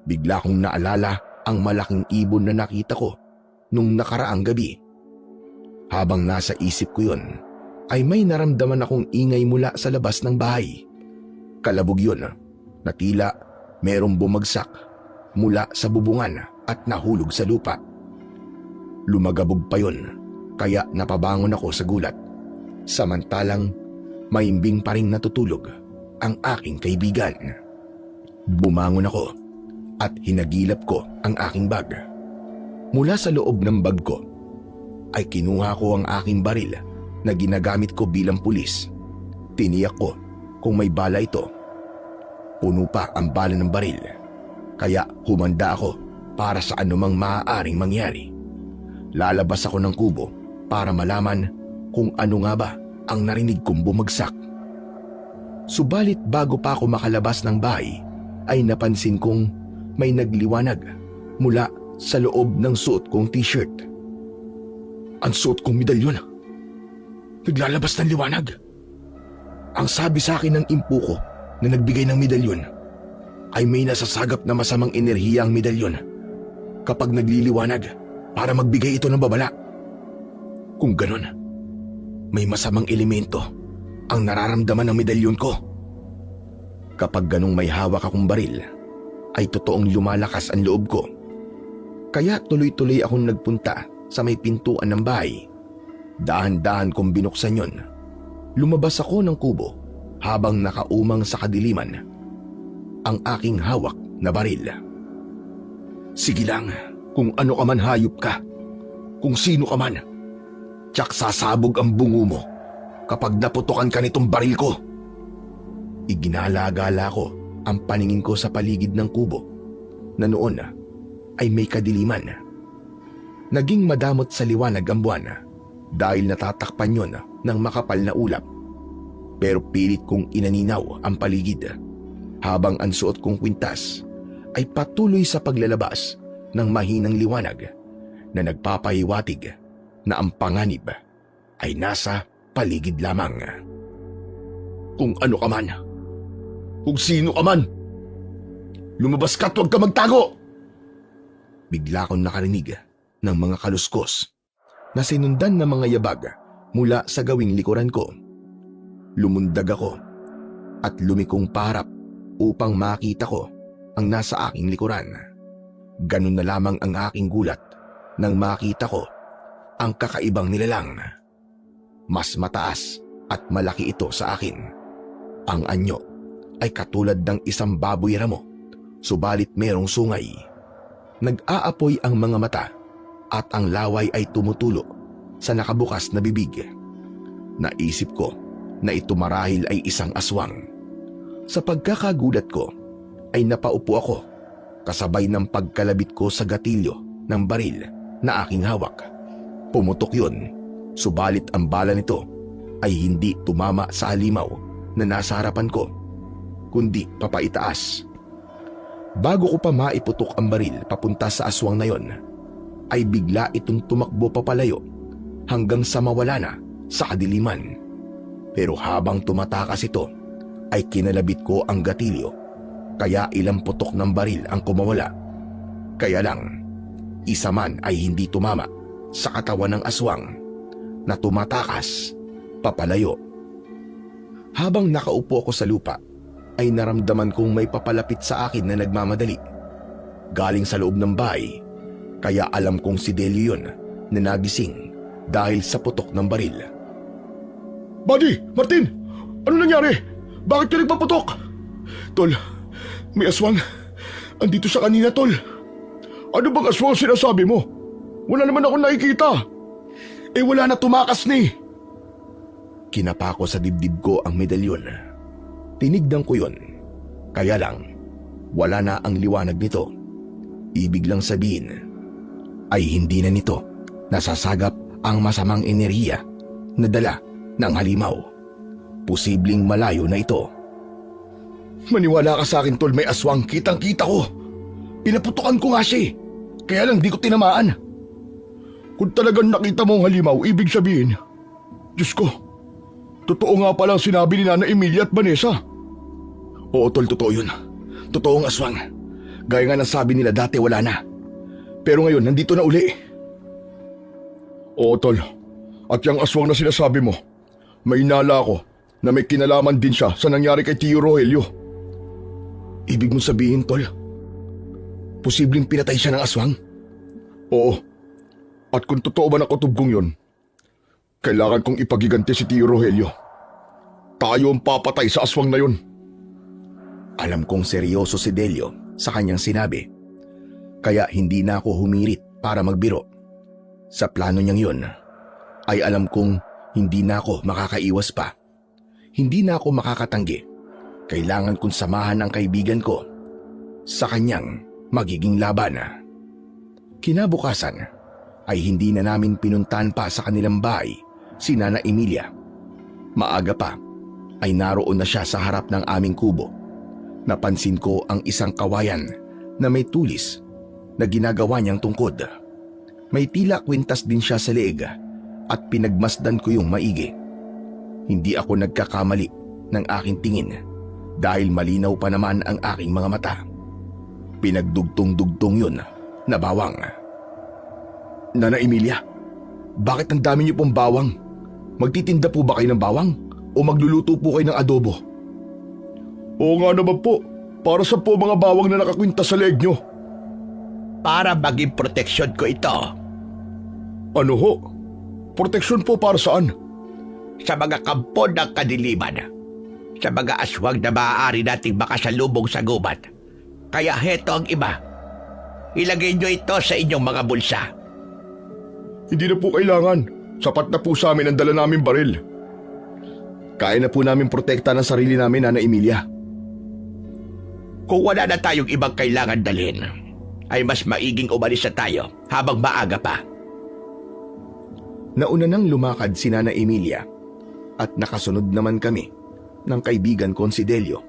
Bigla kong naalala ang malaking ibon na nakita ko nung nakaraang gabi. Habang nasa isip ko yon, ay may naramdaman akong ingay mula sa labas ng bahay. Kalabog yun na tila merong bumagsak mula sa bubungan at nahulog sa lupa. Lumagabog pa yun, kaya napabangon ako sa gulat. Samantalang maimbing pa rin natutulog ang aking kaibigan. Bumangon ako at hinagilap ko ang aking bag. Mula sa loob ng bag ko ay kinuha ko ang aking baril na ginagamit ko bilang pulis. Tiniyak ko kung may bala ito. Puno pa ang bala ng baril, kaya humanda ako para sa anumang maaaring mangyari. Lalabas ako ng kubo para malaman kung ano nga ba ang narinig kong bumagsak. Subalit bago pa ako makalabas ng bahay, ay napansin kong may nagliwanag mula sa loob ng suot kong t-shirt. Ang suot kong medalyon. Naglalabas ng liwanag. Ang sabi sa akin ng impo ko na nagbigay ng medalyon ay may nasasagap na masamang enerhiya ang medalyon kapag nagliliwanag para magbigay ito ng babala. Kung ganon, may masamang elemento ang nararamdaman ng medalyon ko. Kapag ganong may hawak akong baril, ay totoong lumalakas ang loob ko. Kaya tuloy-tuloy akong nagpunta sa may pintuan ng bahay. Dahan-dahan kong binuksan yon. Lumabas ako ng kubo habang nakaumang sa kadiliman ang aking hawak na baril. Sige lang, kung ano ka man hayop ka, kung sino ka man, tiyak sasabog ang bungo mo kapag naputukan ka nitong baril ko. Iginala-gala ko ang paningin ko sa paligid ng kubo na noon ay may kadiliman. Naging madamot sa liwanag ang buwan dahil natatakpan yon ng makapal na ulap. Pero pilit kong inaninaw ang paligid habang ang suot kong kwintas ay patuloy sa paglalabas ng mahinang liwanag na nagpapahiwatig na ang panganib ay nasa paligid lamang. Kung ano ka man, kung sino ka man, lumabas ka at huwag ka magtago! Bigla akong nakarinig ng mga kaluskos na sinundan ng mga yabag mula sa gawing likuran ko. Lumundag ako at lumikong paharap upang makita ko ang nasa aking likuran. Ganun na lamang ang aking gulat nang makita ko ang kakaibang nilalang. Mas mataas at malaki ito sa akin. Ang anyo ay katulad ng isang baboy ramo, subalit merong sungay. Nag-aapoy ang mga mata at ang laway ay tumutulo sa nakabukas na bibig. Naisip ko na ito marahil ay isang aswang. Sa pagkakagulat ko ay napaupo ako kasabay ng pagkalabit ko sa gatilyo ng baril na aking hawak. Pumutok yun, subalit ang bala nito ay hindi tumama sa halimaw na nasa harapan ko, kundi papaitaas. Bago ko pa maiputok ang baril papunta sa aswang na yon, ay bigla itong tumakbo papalayo hanggang sa mawala na sa kadiliman. Pero habang tumatakas ito, ay kinalabit ko ang gatilyo, kaya ilang putok ng baril ang kumawala. Kaya lang, isa man ay hindi tumama sa katawan ng aswang na tumatakas papalayo. Habang nakaupo ako sa lupa, ay naramdaman kong may papalapit sa akin na nagmamadali. Galing sa loob ng bahay, kaya alam kong si Delio yun na nagising dahil sa putok ng baril. Buddy! Martin! Ano nangyari? Bakit ka nagpaputok? Tol, may aswang. Andito siya kanina, Tol. Ano bang aswang sinasabi mo? Wala naman akong nakikita. Wala na, tumakas ni. Kinapa ko sa dibdib ko ang medalyon. Tinignan ko yun. Kaya lang, wala na ang liwanag nito. Ibig lang sabihin, ay hindi na nito nasasagap ang masamang enerhiya na dala ng halimaw. Posibleng malayo na ito. Maniwala ka sa akin, Tol, may aswang. Kitang-kita ko. Pinaputokan ko nga siya. Kaya lang di ko tinamaan. Kung talagang nakita mo ang halimaw, ibig sabihin, Diyos ko, totoo nga pala ang sinabi ni Nana Emilia at Vanessa. Oo, Tol, totoo yun. Totoong aswang. Gaya nga ng sabi nila dati wala na. Pero ngayon, nandito na uli. Oo, Tol. At yung aswang na sinasabi mo, may inala ako na may kinalaman din siya sa nangyari kay Tio Rogelio. Ibig mong sabihin, Tol, posibleng pinatay siya ng aswang? Oo. At kung totoo ba na kutob kong yun, kailangan kong ipagiganti si Tio Rogelio. Tayo ang papatay sa aswang na yun. Alam kong seryoso si Delio sa kanyang sinabi, kaya hindi na ako humirit para magbiro. Sa plano niyang yun, ay alam kong hindi na ako makakaiwas pa. Hindi na ako makakatanggi. Kailangan kong samahan ang kaibigan ko sa kanyang magiging laban. Kinabukasan ay hindi na namin pinuntahan pa sa kanilang bahay si Nana Emilia. Maaga pa ay naroon na siya sa harap ng aming kubo. Napansin ko ang isang kawayan na may tulis na ginagawa niyang tungkod. May tila kwintas din siya sa leeg at pinagmasdan ko yung maigi. Hindi ako nagkakamali ng aking tingin dahil malinaw pa naman ang aking mga mata. Pinagdugtong-dugtong yun na bawang. Nana Emilia, bakit ang dami niyo pong bawang? Magtitinda po ba kayo ng bawang o magluluto po kayo ng adobo? Oo nga naman po, para sa po mga bawang na nakakwintas sa leeg niyo? Para maging proteksyon ko ito. Ano ho? Proteksyon po para saan? Sa mga kampo ng kadiliman. Sa mga aswang na maaari nating makasalubong sa gubat. Kaya heto ang iba. Ilagay nyo ito sa inyong mga bulsa. Hindi na po kailangan. Sapat na po sa amin ang dala namin baril. Kaya na po namin protekta ng sarili namin, Nana Emilia. Kung wala na tayong ibang kailangan dalhin, ay mas maiging umalis na tayo habang maaga pa. Nauna nang lumakad si Nana Emilia at nakasunod naman kami ng kaibigan kong si Delio.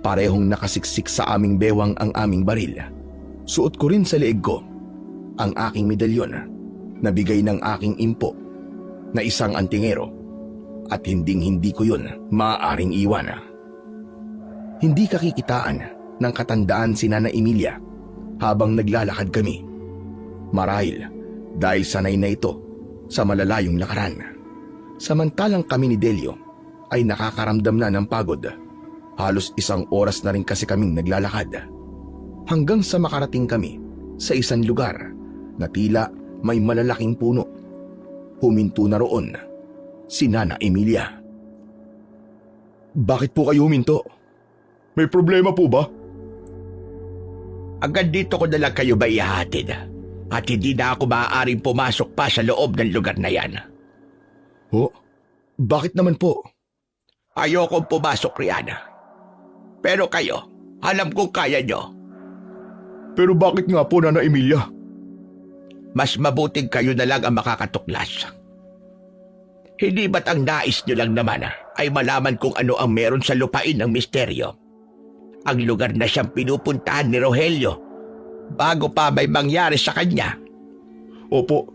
Parehong nakasiksik sa aming bewang ang aming baril. Suot ko rin sa leeg ko ang aking medalyon na bigay ng aking impo na isang antingero at hinding-hindi ko yun maaaring iwan. Hindi kakikitaan ng katandaan si Nana Emilia habang naglalakad kami. Marahil dahil sanay na ito sa malalayong lakaran. Samantalang kami ni Delio ay nakakaramdam na ng pagod Halos 1 oras na rin kasi kaming naglalakad. Hanggang sa makarating kami sa isang lugar na tila may malalaking puno. Huminto na roon si Nana Emilia. Bakit po kayo huminto? May problema po ba? Agad dito ko na lang kayo ba ihahatid? At hindi na ako maaaring pumasok pa sa loob ng lugar na yan. Ho? Bakit naman po? Ayokong pumasok riyan. Pero kayo, alam kong kaya nyo. Pero bakit nga po, Nana Emilia? Mas mabuting kayo na lang ang makakatuklas. Hindi ba't ang nais nyo lang naman ay malaman kung ano ang meron sa lupain ng misteryo? Ang lugar na siyang pinupuntahan ni Rogelio bago pa may mangyari sa kanya. Opo,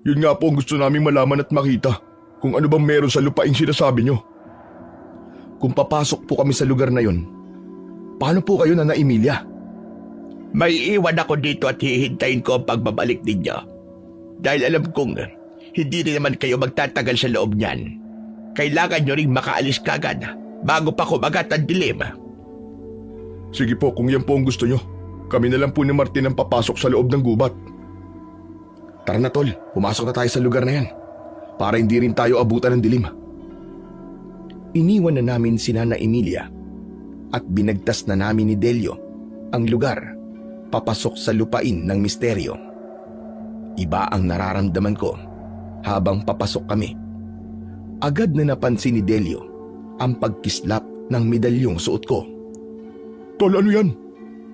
yun nga po ang gusto naming malaman at makita. Kung ano bang meron sa lupaing sinasabi nyo. Kung papasok po kami sa lugar na yun, paano po kayo, Nana Emilia? May iwan ako dito at hihintayin ko ang pagbabalik ninyo. Dahil alam kong hindi rin naman kayo magtatagal sa loob niyan. Kailangan nyo ring makaalis kagad bago pa kumagat ang dilim. Sige po, kung yan po ang gusto nyo. Kami na lang po ni Martin ang papasok sa loob ng gubat. Tara na tol, pumasok na tayo sa lugar na yan para hindi rin tayo abutan ng dilim. Iniwan na namin si Nana Emilia at binagtas na namin ni Delio ang lugar papasok sa lupain ng misteryo. Iba ang nararamdaman ko habang papasok kami. Agad na napansin ni Delio ang pagkislap ng medalyong suot ko. Tol, ano yan?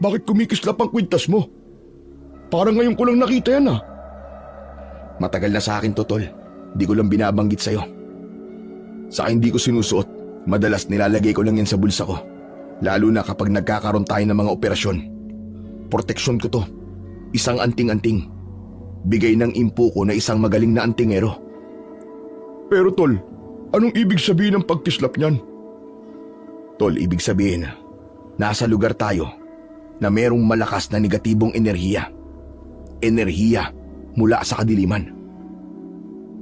Bakit kumikislap ang kwintas mo? Parang ngayon ko lang nakita yan ah. Matagal na sa akin to, tol. Di ko lang binabanggit sa'yo. Sa akin di ko sinusuot. Madalas nilalagay ko lang yan sa bulsa ko. Lalo na kapag nagkakaroon tayo ng mga operasyon. Proteksyon ko to. Isang anting-anting. Bigay ng impo ko na isang magaling na antingero. Pero tol, anong ibig sabihin ng pagkislap niyan? Tol, ibig sabihin, nasa lugar tayo na merong malakas na negatibong enerhiya. Enerhiya mula sa kadiliman.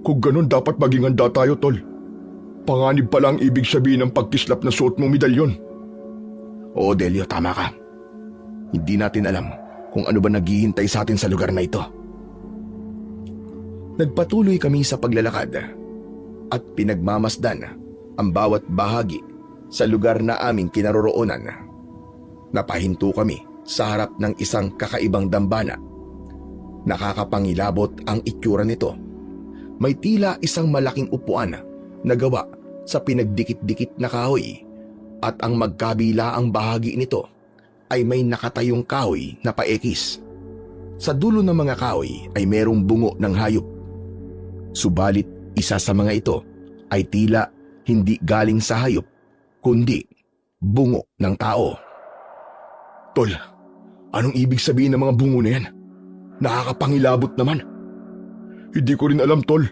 Kung ganun, dapat maging handa tayo, tol. Panganib pala ang ibig sabihin ng pagkislap na suot mong medalyon. Oo, Delio, tama ka. Hindi natin alam kung ano ba naghihintay sa atin sa lugar na ito. Nagpatuloy kami sa paglalakad at pinagmamasdan ang bawat bahagi sa lugar na aming kinaroroonan. Napahinto kami sa harap ng isang kakaibang dambana. Nakakapangilabot ang itsura nito. May tila isang malaking upuan na gawa sa pinagdikit-dikit na kahoy at ang magkabilaang bahagi nito ay may nakatayong kahoy na paekis. Sa dulo ng mga kahoy ay merong bungo ng hayop. Subalit isa sa mga ito ay tila hindi galing sa hayop kundi bungo ng tao. Tol, anong ibig sabihin ng mga bungo na yan? Nakakapangilabot naman. Hindi ko rin alam, tol.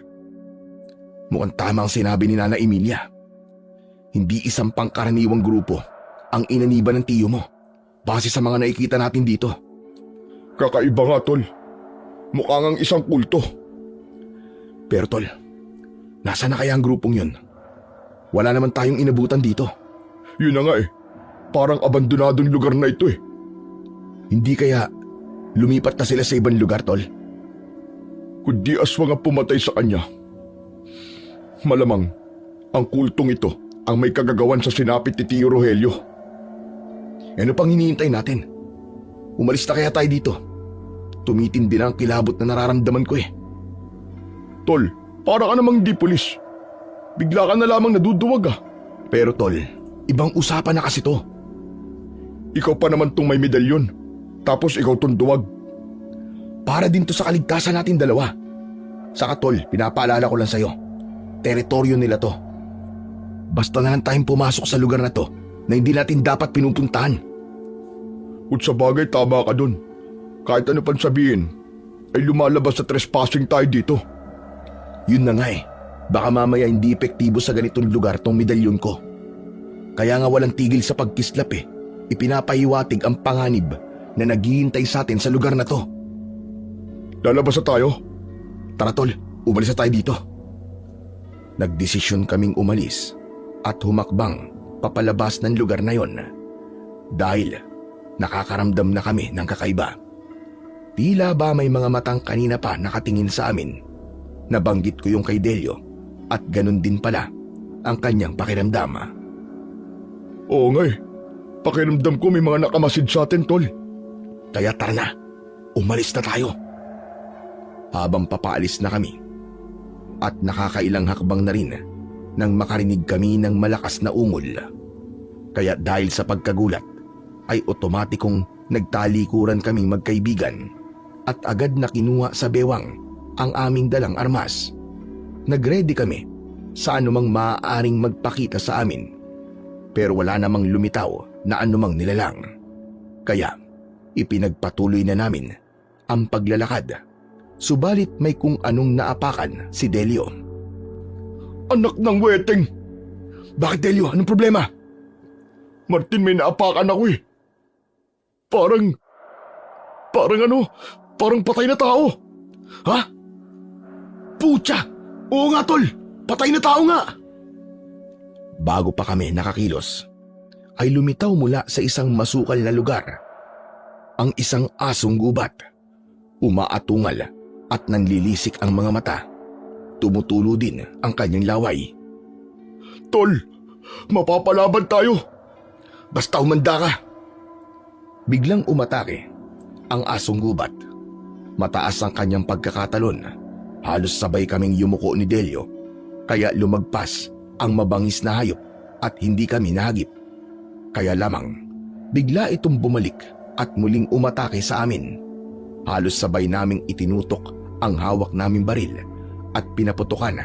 Mukhang tama ang sinabi ni Nana Emilia. Hindi isang pangkaraniwang grupo ang inaniban ng tiyo mo base sa mga nakikita natin dito. Kakaiba nga, tol. Mukha ngang isang kulto. Pero tol, nasa na kaya ang grupong yun? Wala naman tayong inabutan dito. Yun na nga eh. Parang abandonadong lugar na ito eh. Hindi kaya lumipat na sila sa ibang lugar, tol? Kundi aswang ang pumatay sa kanya. Malamang, ang kultong ito ang may kagagawan sa sinapit ni Tio Rogelio. Ano pang hinihintay natin? Umalis na kaya tayo dito? Tumitindi na ang kilabot na nararamdaman ko eh. Tol, para ka namang di pulis. Bigla ka na lamang naduduwag ah. Pero tol, ibang usapan na kasi to. Ikaw pa naman tong may medalyon. Tapos ikaw tong duwag. Para din to sa kaligtasan natin dalawa. Saka tol, pinapaalala ko lang sa'yo. Teritoryo nila to. Basta na lang tayong pumasok sa lugar na to na hindi natin dapat pinupuntahan. Kung sa bagay, tama ka dun. Kahit ano pang sabihin, ay lumalabas sa trespassing tayo dito. Yun na nga eh. Baka mamaya hindi epektibo sa ganitong lugar tong medalyon ko. Kaya nga walang tigil sa pagkislap eh. Ipinapahiwatig ang panganib na naghihintay sa atin sa lugar na to. Lalabas na tayo? Tara tol, umalis na tayo dito. Nagdesisyon kaming umalis at humakbang papalabas ng lugar na yon dahil nakakaramdam na kami ng kakaiba. Tila ba may mga matang kanina pa nakatingin sa amin. Nabanggit ko yung kay Delio at ganun din pala ang kanyang pakiramdam. Oo nga eh. Pakiramdam ko may mga nakamasid sa atin, tol. Kaya tara na, umalis na tayo. Habang papaalis na kami at nakakailang hakbang na rin nang makarinig kami ng malakas na ungol. Kaya dahil sa pagkagulat ay otomatikong nagtalikuran kaming magkaibigan at agad na kinuha sa bewang ang aming dalang armas. Nagready kami sa anumang maaaring magpakita sa amin, pero wala namang lumitaw na anumang nilalang. Kaya ipinagpatuloy na namin ang paglalakad. Subalit may kung anong naapakan si Delio. Anak ng weteng! Bakit, Delio? Anong problema? Martin, may naapakan ako eh. Parang patay na tao. Ha? Putya! Oo nga, tol! Patay na tao nga! Bago pa kami nakakilos, ay lumitaw mula sa isang masukal na lugar ang isang asong gubat. Umaatungal at nanlilisik ang mga mata. Tumutulo din ang kanyang laway. Tol, mapapalaban tayo. Basta umanda ka! Biglang umatake ang asong gubat. Mataas ang kanyang pagkakatalon. Halos sabay kaming yumuko ni Delio, kaya lumagpas ang mabangis na hayop at hindi kami nahagip. Kaya lamang bigla itong bumalik at muling umatake sa amin. Halos sabay naming itinutok ang hawak naming baril at pinaputukan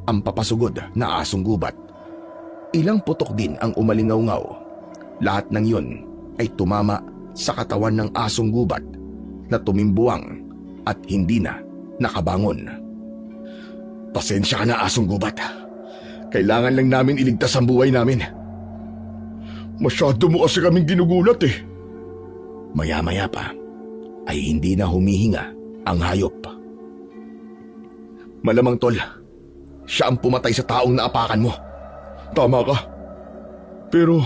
ang papasugod na asong gubat. Ilang putok din ang umalingaw-ngaw. Lahat ng yun ay tumama sa katawan ng asong gubat na tumimbuwang at hindi na nakabangon. Pasensya ka na, asong gubat. Kailangan lang namin iligtas ang buhay namin. Masyado mo kasi kaming ginugulat eh. Maya-maya pa ay hindi na humihinga ang hayop. Malamang, tol, siya ang pumatay sa taong naapakan mo. Tama ka. Pero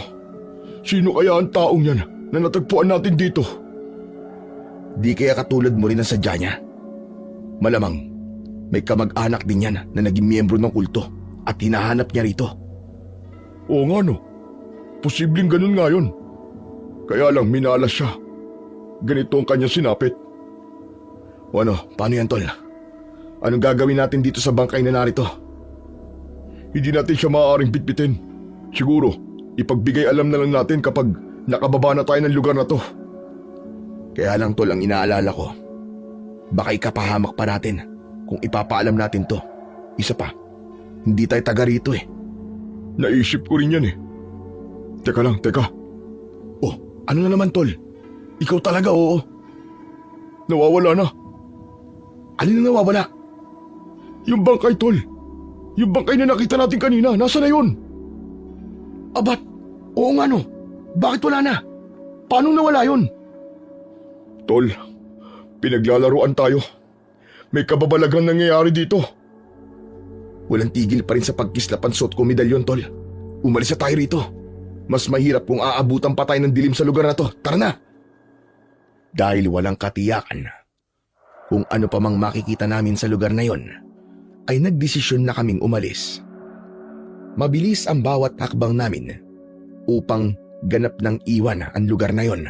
sino kaya ang taong yan na natagpuan natin dito? Di kaya katulad mo rin ang sadya niya? Malamang may kamag-anak din yan na naging miyembro ng kulto at hinahanap niya rito. Oo nga no. Posibleng ganun nga yun. Kaya lang minalas siya. Ganito ang kanyang sinapit. O ano, paano yan, tol? Anong gagawin natin dito sa bangkay na narito? Hindi natin siya maaaring bitbitin. Siguro, ipagbigay alam na lang natin kapag nakababa na tayo ng lugar na to. Kaya lang, tol, ang inaalala ko, baka ikapahamak pa natin kung ipapaalam natin to. Isa pa, hindi tayo taga rito eh. Naisip ko rin yan eh. Teka lang, teka. Oh, ano na naman, tol? Ikaw talaga, oo. Nawawala na. Alin na nawawala? Yung bangkay, tol. Yung bangkay na nakita natin kanina, nasa na yun? Abat, oo nga no. Bakit wala na? Paano nawala yun? Tol, pinaglalaruan tayo. May kababalagang nangyayari dito. Walang tigil pa rin sa pagkislapan suot ko medalyon, tol. Umalis na tayo rito. Mas mahirap kung aabutan pa tayo ng dilim sa lugar na to. Tara na! Dahil walang katiyakan kung ano pa mang makikita namin sa lugar na yon, ay nagdesisyon na kaming umalis. Mabilis ang bawat hakbang namin upang ganap ng iwan ang lugar na yon.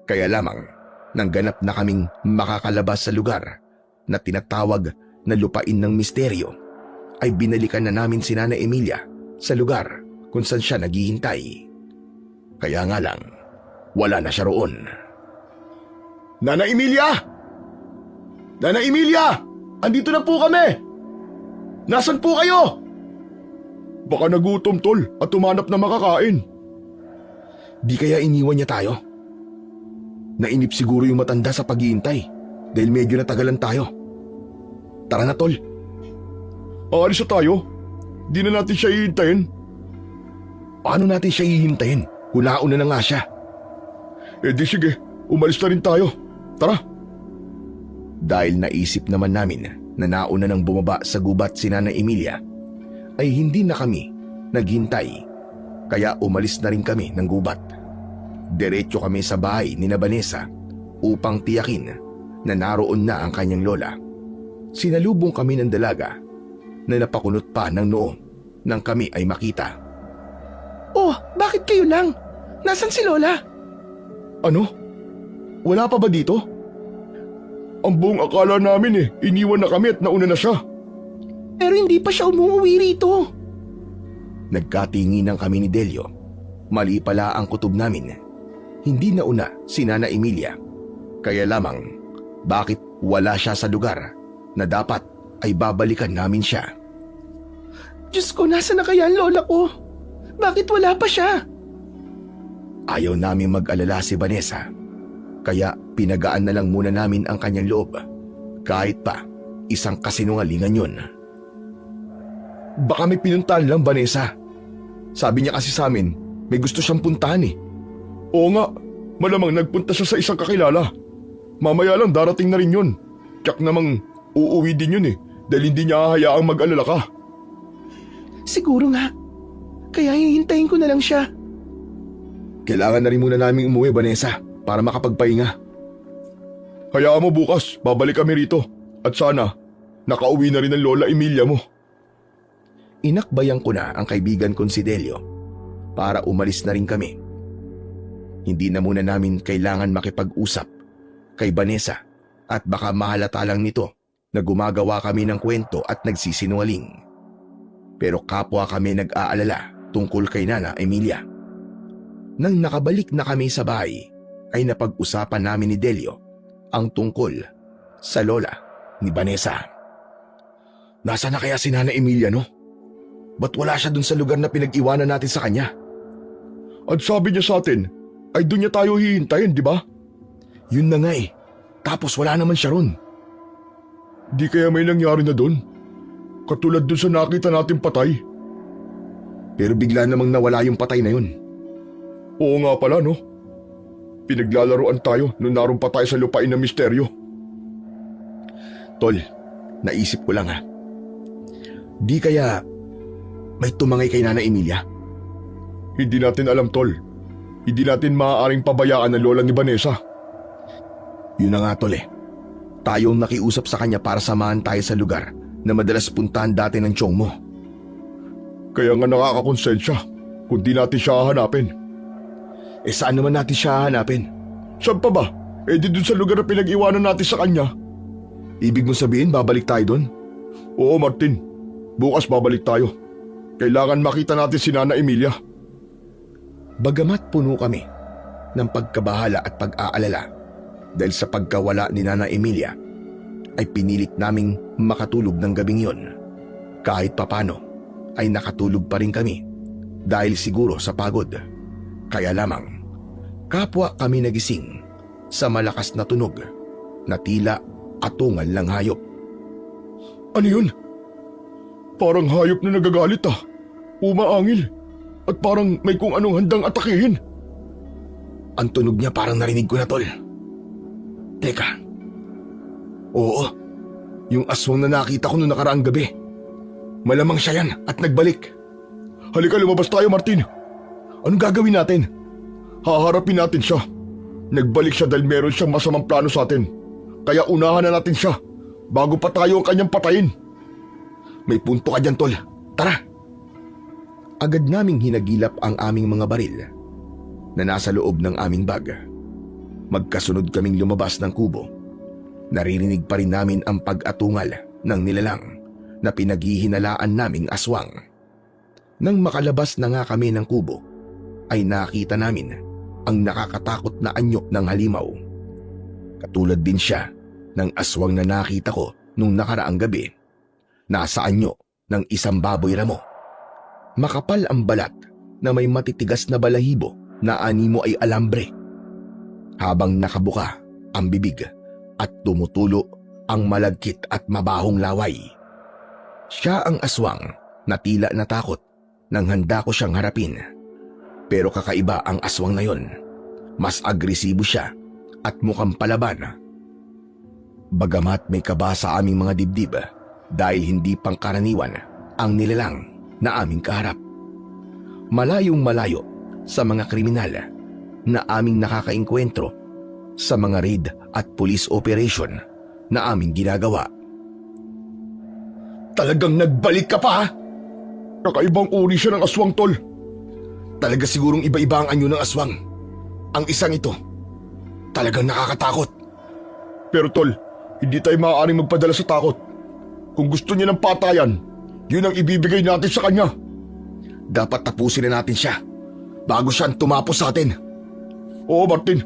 Kaya lamang nang ganap na kaming makakalabas sa lugar na tinatawag na lupain ng misteryo, ay binalikan na namin si Nana Emilia sa lugar kung saan siya naghihintay. Kaya nga lang, wala na siya roon. Nana Emilia! Nana Emilia! Andito na po kami! Nasaan po kayo? Baka nagutom, tol, at tumanap na makakain. Di kaya iniwan niya tayo? Nainip siguro yung matanda sa paghihintay dahil medyo natagalan tayo. Tara na, tol. Aalis na tayo? Di na natin siya hihintayin. Paano natin siya hihintayin? Hulaon na nga siya. Eh di sige, umalis na rin tayo. Tara. Dahil naisip naman namin na nauna nang bumaba sa gubat si Nana Emilia, ay hindi na kami naghintay. Kaya umalis na rin kami ng gubat. Diretso kami sa bahay ni na Vanessa upang tiyakin na naroon na ang kanyang lola. Sinalubong kami ng dalaga na napakunot pa ng noo nang kami ay makita. Oh, bakit kayo lang? Nasaan si Lola? Ano? Wala pa ba dito? Ang buong akala namin iniwan na kami at nauna na siya. Pero hindi pa siya umuwi rito. Nagkatinginan kami ni Delio. Mali pala ang kutob namin. Hindi nauna si Nana Emilia. Kaya lamang, bakit wala siya sa lugar na dapat ay babalikan namin siya? Diyos ko, nasa na kaya ang lola ko? Bakit wala pa siya? Ayaw namin mag-alala si Vanessa. Kaya pinagaan na lang muna namin ang kanyang loob. Kahit pa isang kasinungalingan yun. Baka may pinuntahan lang, Vanessa. Sabi niya kasi sa amin, may gusto siyang puntahan Oo nga, malamang nagpunta siya sa isang kakilala. Mamaya lang darating na rin yun. Tiyak namang uuwi din yun dahil hindi niya hahayaang mag-alala ka. Siguro nga. Kaya hihintayin ko na lang siya. Kailangan na rin muna naming umuwi, Vanessa, para makapagpahinga. Hayaan mo bukas, babalik kami rito. At sana, nakauwi na rin ang Lola Emilia mo. Inakbayan ko na ang kaibigan kong si Delio para umalis na rin kami. Hindi na muna namin kailangan makipag-usap kay Vanessa at baka mahalata lang nito na gumagawa kami ng kwento at nagsisinungaling. Pero kapwa kami nag-aalala tungkol kay Nana Emilia. Nang nakabalik na kami sa bahay, ay napag-usapan namin ni Delio ang tungkol sa lola ni Vanessa. Nasaan na kaya si Nana Emilia, no? Ba't wala siya dun sa lugar na pinag-iwanan natin sa kanya? At sabi niya sa atin, ay dun niya tayo hihintayin, di ba? Yun na nga Tapos wala naman siya ron. Di kaya may nangyari na dun? Katulad dun sa nakita natin patay. Pero bigla namang nawala yung patay na yun. Oo nga pala, no? Pinaglalaroan tayo nung naroon pa tayo sa lupain na misteryo. Tol, naisip ko lang Di kaya may tumangay kay Nana Emilia? Hindi natin alam, Tol. Hindi natin maaaring pabayaan ang lola ni Vanessa. Yun na nga, Tol Tayong nakiusap sa kanya para samahan tayo sa lugar na madalas puntahan dati ng tiyong mo. Kaya nga nakakakonsensya kung di natin siya hahanapin. Saan naman natin siya hahanapin? Saan pa ba? Di dun sa lugar na pinag-iwanan natin sa kanya. Ibig mo sabihin babalik tayo doon? Oo, Martin. Bukas babalik tayo. Kailangan makita natin si Nana Emilia. Bagamat puno kami ng pagkabahala at pag-aalala dahil sa pagkawala ni Nana Emilia, ay pinilit naming makatulog ng gabing yon. Kahit papano ay nakatulog pa rin kami dahil siguro sa pagod. Kaya lamang, kapwa kami nagising sa malakas na tunog na tila atungal ng hayop. Ano yun? Parang hayop na nagagalit Umaangil. At parang may kung anong handang atakihin. Ang tunog niya parang narinig ko na, Tol. Teka. Oo, yung aswang na nakita ko noong nakaraang gabi. Malamang siya yan at nagbalik. Halika, lumabas tayo, Martin. Anong gagawin natin? Haharapin natin siya. Nagbalik siya dahil meron siyang masamang plano sa atin. Kaya unahan na natin siya bago pa tayo ang kanyang patayin. May punto ka dyan, Tol. Tara! Agad naming hinagilap ang aming mga baril na nasa loob ng aming bag. Magkasunod kaming lumabas ng kubo. Naririnig pa rin namin ang pag-atungal ng nilalang na pinaghihinalaan naming aswang. Nang makalabas na nga kami ng kubo, ay nakita namin ang nakakatakot na anyo ng halimaw. Katulad din siya ng aswang na nakita ko nung nakaraang gabi. Nasa anyo ng isang baboy ramo. Makapal ang balat na may matitigas na balahibo na animo ay alambre. Habang nakabuka ang bibig at tumutulo ang malagkit at mabahong laway. Siya ang aswang na tila natakot nang handa ko siyang harapin. Pero kakaiba ang aswang na yon. Mas agresibo siya at mukhang palaban. Bagamat may kaba sa aming mga dibdib dahil hindi pangkaraniwan ang nilalang na aming kaharap. Malayong malayo sa mga kriminal na aming nakakaengkwentro sa mga raid at police operation na aming ginagawa. Talagang nagbalik ka pa ha? Kakaibang uri siya ng aswang, tol. Talaga sigurong iba-iba ang anyo ng aswang. Ang isang ito, talagang nakakatakot. Pero tol, hindi tayo maaaring magpadala sa takot. Kung gusto niya ng patayan, yun ang ibibigay natin sa kanya. Dapat tapusin na natin siya bago siya tumapos sa atin. Oo, Martin.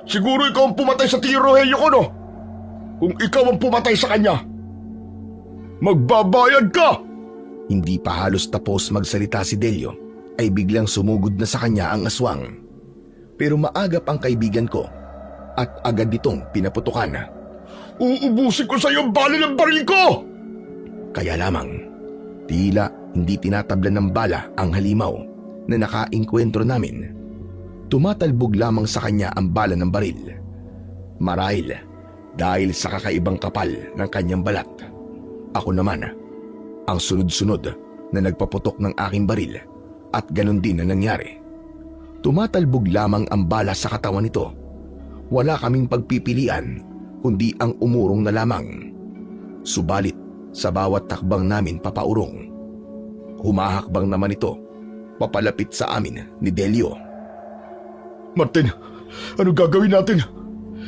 Siguro ikaw ang pumatay sa Tio Rogelio ko, no? Kung ikaw ang pumatay sa kanya, magbabayad ka! Hindi pa halos tapos magsalita si Delio ay biglang sumugod na sa kanya ang aswang. Pero maagap ang kaibigan ko at agad ditong pinaputukan. Uubusin ko sa iyo ang bala ng baril ko! Kaya lamang, tila hindi tinatablan ng bala ang halimaw na nakaengkwentro namin. Tumatalbog lamang sa kanya ang bala ng baril. Marahil dahil sa kakaibang kapal ng kanyang balat. Ako naman, ang sunod-sunod na nagpaputok ng aking baril at ganun din na nangyari. Tumatalbog lamang ang bala sa katawan nito. Wala kaming pagpipilian kundi ang umurong na lamang. Subalit sa bawat takbang namin papaurong, humahakbang naman ito papalapit sa amin ni Delio. Martin, ano gagawin natin?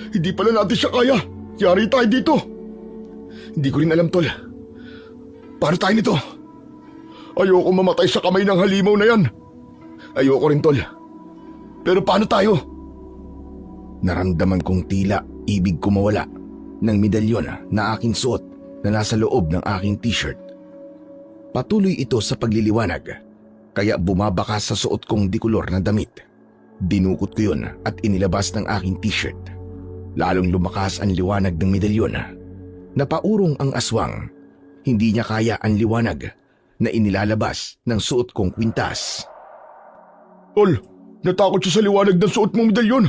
Hindi pala natin siya kaya. Yari tayo dito. Hindi ko rin alam, tol. Paano tayo nito? Ayoko mamatay sa kamay ng halimaw na yan. Ayoko rin, tol. Pero paano tayo? Naramdaman kong tila ibig ko mawala ng medalyon na aking suot na nasa loob ng aking t-shirt. Patuloy ito sa pagliliwanag, kaya bumabaka sa suot kong dikulor na damit. Dinukot ko yun at inilabas ng aking t-shirt. Lalong lumakas ang liwanag ng medalyon. Napaurong ang aswang. Hindi niya kaya ang liwanag na inilalabas ng suot kong kwintas. Tol, natakot siya sa liwanag ng suot mong medalyon.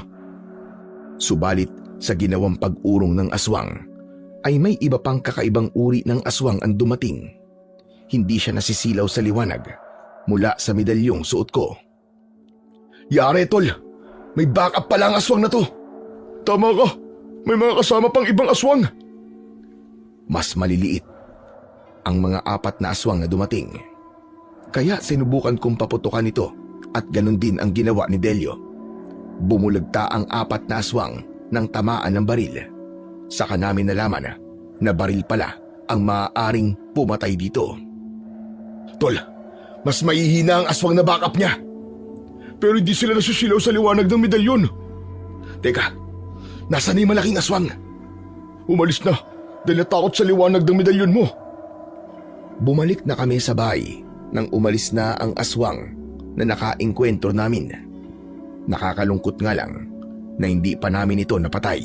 Subalit sa ginawang pag-urong ng aswang, ay may iba pang kakaibang uri ng aswang ang dumating. Hindi siya nasisilaw sa liwanag mula sa medalyong suot ko. Yare, tol. May backup pala ang aswang na to. Tama ka. May mga kasama pang ibang aswang. Mas maliliit ang mga apat na aswang na dumating. Kaya sinubukan kong paputukan ito at ganun din ang ginawa ni Delio. Bumulagta ang apat na aswang ng tamaan ng baril. Saka namin nalaman na baril pala ang maaaring pumatay dito. Tol, mas maihina ang aswang na backup niya. Pero hindi sila nasisilaw sa liwanag ng medalyon. Teka, nasaan na yung malaking aswang? Umalis na dahil natakot sa liwanag ng medalyon mo. Bumalik na kami sa bahay nang umalis na ang aswang na nakaengkwentro namin. Nakakalungkot nga lang na hindi pa namin ito napatay.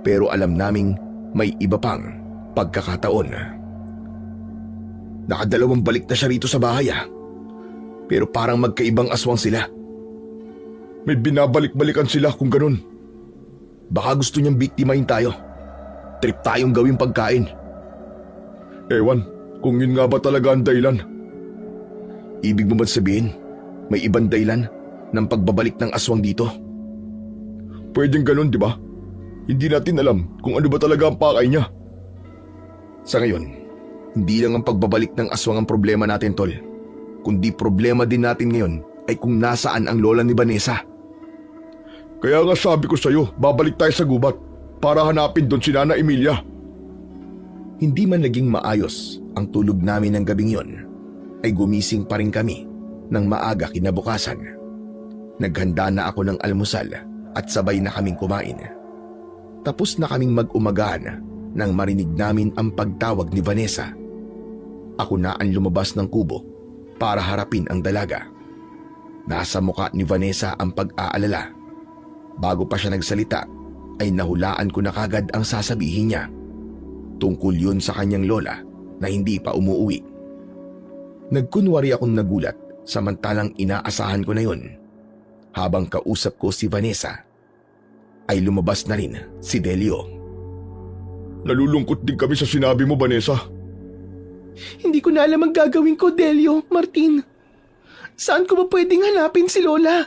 Pero alam naming may iba pang pagkakataon. Nakadalawang balik na siya rito sa bahay Pero parang magkaibang aswang sila. May binabalik-balikan sila kung ganun. Baka gusto niyang biktimahin tayo. Trip tayong gawing pagkain. Ewan, kung yun nga ba talaga ang dahilan. Ibig mo ba sabihin, may ibang dahilan ng pagbabalik ng aswang dito? Pwedeng ganun, di ba? Hindi natin alam kung ano ba talaga ang pakay niya. Sa ngayon, hindi lang ang pagbabalik ng aswang ang problema natin, tol. Kundi problema din natin ngayon ay kung nasaan ang lola ni Vanessa. Kaya nga sabi ko sa'yo, babalik tayo sa gubat para hanapin doon si Nana Emilia. Hindi man naging maayos ang tulog namin ng gabing yon, ay gumising pa rin kami ng maaga kinabukasan. Naghanda na ako ng almusal at sabay na kaming kumain. Tapos na kaming mag-umagahan nang marinig namin ang pagtawag ni Vanessa. Ako na ang lumabas ng kubo para harapin ang dalaga. Nasa mukha ni Vanessa ang pag-aalala. Bago pa siya nagsalita, ay nahulaan ko na kagad ang sasabihin niya. Tungkol yun sa kanyang lola na hindi pa umuwi. Nagkunwari akong nagulat samantalang inaasahan ko na yun. Habang kausap ko si Vanessa, ay lumabas na rin si Delio. Nalulungkot din kami sa sinabi mo, Vanessa. Hindi ko na alam ang gagawin ko, Delio, Martin. Saan ko ba pwedeng hanapin si Lola?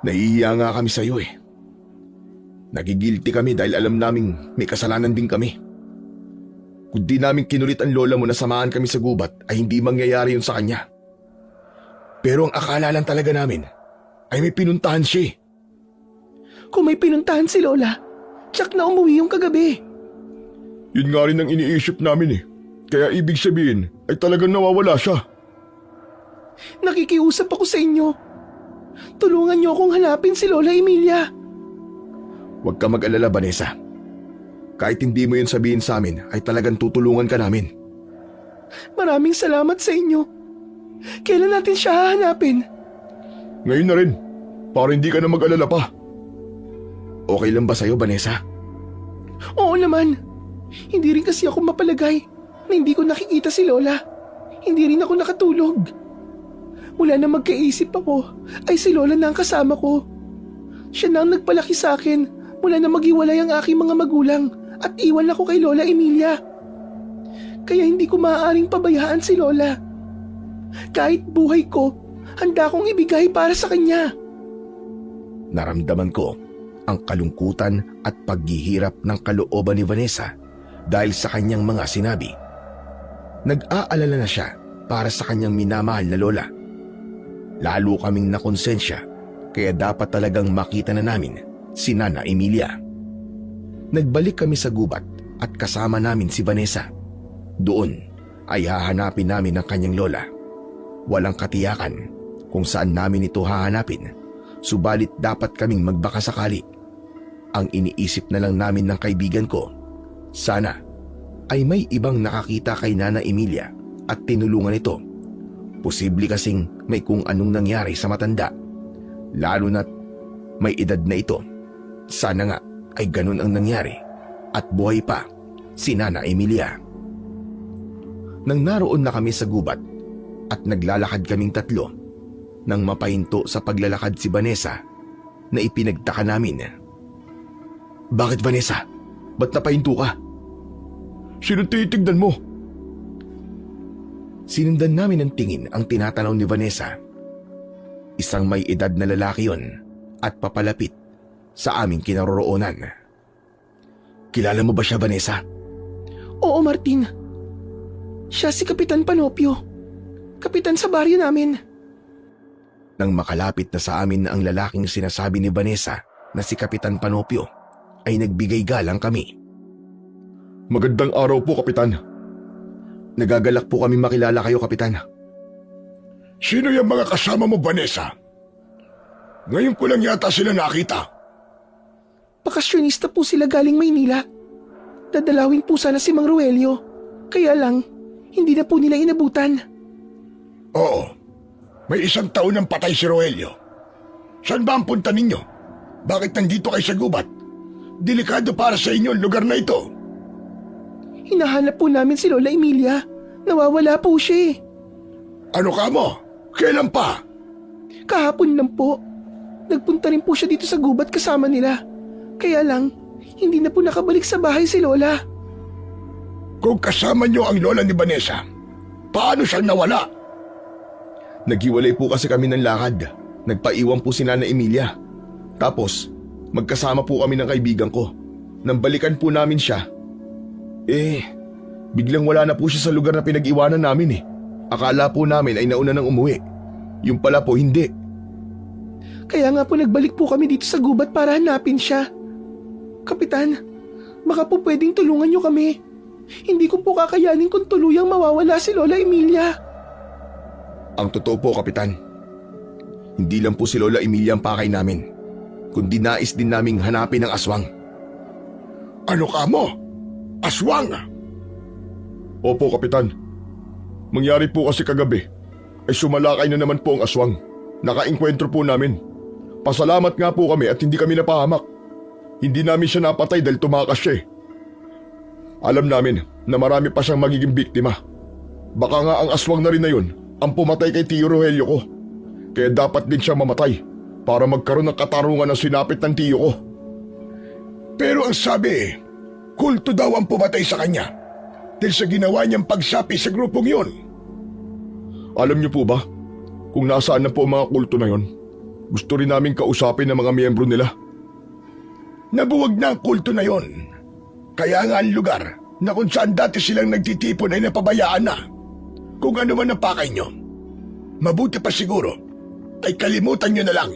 Nahihiya nga kami sa iyo eh. Nagigilty kami dahil alam naming may kasalanan din kami. Kung di namin kinulit ang lola mo na samahan kami sa gubat ay hindi mangyayari yun sa kanya. Pero ang akala lang talaga namin ay may pinuntahan siya eh. Kung may pinuntahan si Lola, tsak na umuwi yung kagabi. Yun nga rin ang iniisip namin eh. Kaya ibig sabihin ay talagang nawawala siya. Nakikiusap ako sa inyo. Tulungan niyo akong hanapin si Lola Emilia. Huwag ka mag-alala, Vanessa. Kahit hindi mo yun sabihin sa amin ay talagang tutulungan ka namin. Maraming salamat sa inyo. Kailan natin siya hahanapin? Ngayon na rin, para hindi ka na mag-alala pa. Okay lang ba sa'yo, Vanessa? Oo naman. Hindi rin kasi ako mapalagay na hindi ko nakikita si Lola. Hindi rin ako nakatulog. Mula na magkaisip ako, ay si Lola na ang kasama ko. Siya na ang nagpalaki sa akin mula na maghiwalay ang aking mga magulang at iwan ako kay Lola Emilia. Kaya hindi ko maaaring pabayaan si Lola. Kahit buhay ko, handa kong ibigay para sa kanya. Naramdaman ko ang kalungkutan at paghihirap ng kalooban ni Vanessa dahil sa kanyang mga sinabi. Nag-aalala na siya para sa kanyang minamahal na lola. Lalo kaming nakonsensya kaya dapat talagang makita na namin si Nana Emilia. Nagbalik kami sa gubat at kasama namin si Vanessa. Doon ay hahanapin namin ang kanyang lola. Walang katiyakan kung saan namin ito hahanapin, subalit dapat kaming magbakasakali. Ang iniisip na lang namin ng kaibigan ko, sana ay may ibang nakakita kay Nana Emilia at tinulungan ito. Posible kasing may kung anong nangyari sa matanda, lalo na't may edad na ito. Sana nga ay ganun ang nangyari at buhay pa si Nana Emilia. Nang naroon na kami sa gubat at naglalakad kaming tatlo, nang mapahinto sa paglalakad si Vanessa na ipinagtaka namin. Bakit, Vanessa? Ba't napahinto ka? Sino titignan mo? Sinundan namin ng tingin ang tinatanaw ni Vanessa. Isang may edad na lalaki yon at papalapit sa aming kinaroroonan. Kilala mo ba siya, Vanessa? Oo, Martin. Siya si Kapitan Panopio. Kapitan sa baryo namin. Nang makalapit na sa amin ang lalaking sinasabi ni Vanessa na si Kapitan Panopio, ay nagbigay galang kami. Magandang araw po, Kapitan. Nagagalak po kami makilala kayo, Kapitan. Sino yung mga kasama mo, Vanessa? Ngayon ko lang yata sila nakita. Bakasyonista po sila galing Maynila. Dadalawin po sana si Mang Roelio. Kaya lang, hindi na po nila inabutan. Oo, may 1 taon nang patay si Roelio. Saan ba ang punta ninyo? Bakit nandito kayo sa gubat? Delikado para sa inyo ang lugar na ito. Hinahanap po namin si Lola Emilia. Nawawala po siya eh. Ano ka mo? Kailan pa? Kahapon lang po. Nagpunta rin po siya dito sa gubat kasama nila. Kaya lang, hindi na po nakabalik sa bahay si Lola. Kung kasama niyo ang lola ni Vanessa, paano siya nawala? Naghiwalay po kasi kami ng lakad. Nagpaiwan po si Nana Emilia. Tapos, magkasama po kami ng kaibigan ko. Nang balikan po namin siya, biglang wala na po siya sa lugar na pinag-iwanan namin eh. Akala po namin ay nauna nang umuwi. Yung pala po hindi. Kaya nga po nagbalik po kami dito sa gubat para hanapin siya. Kapitan, baka po pwedeng tulungan niyo kami. Hindi ko po kakayanin kung tuluyang mawawala si Lola Emilia. Ang totoo po, Kapitan. Hindi lang po si Lola Emilia ang pakay namin, kundi nais din naming hanapin ang aswang. Ano ka mo? Aswang? Opo, Kapitan. Mangyari po kasi kagabi ay sumalakay na naman po ang aswang. Nakaengkwentro po namin. Pasalamat nga po kami at hindi kami napahamak. Hindi namin siya napatay dahil tumakas siya eh. Alam namin na marami pa siyang magiging biktima. Baka nga ang aswang na rin na yun ang pumatay kay Tio Rogelio ko. Kaya dapat din siya mamatay para magkaroon ng katarungan ng sinapit ng tiyo ko. Pero ang sabi, kulto daw ang pumatay sa kanya dahil sa ginawa niyang pagsapi sa grupong yun. Alam niyo po ba, kung nasaan na po ang mga kulto na yon. Gusto rin namin kausapin ng mga miyembro nila. Nabuwag na ang kulto na yon. Kaya nga ang lugar na kung saan dati silang nagtitipon ay napabayaan na. Kung ano man ang pakay nyo, mabuti pa siguro ay kalimutan nyo na lang.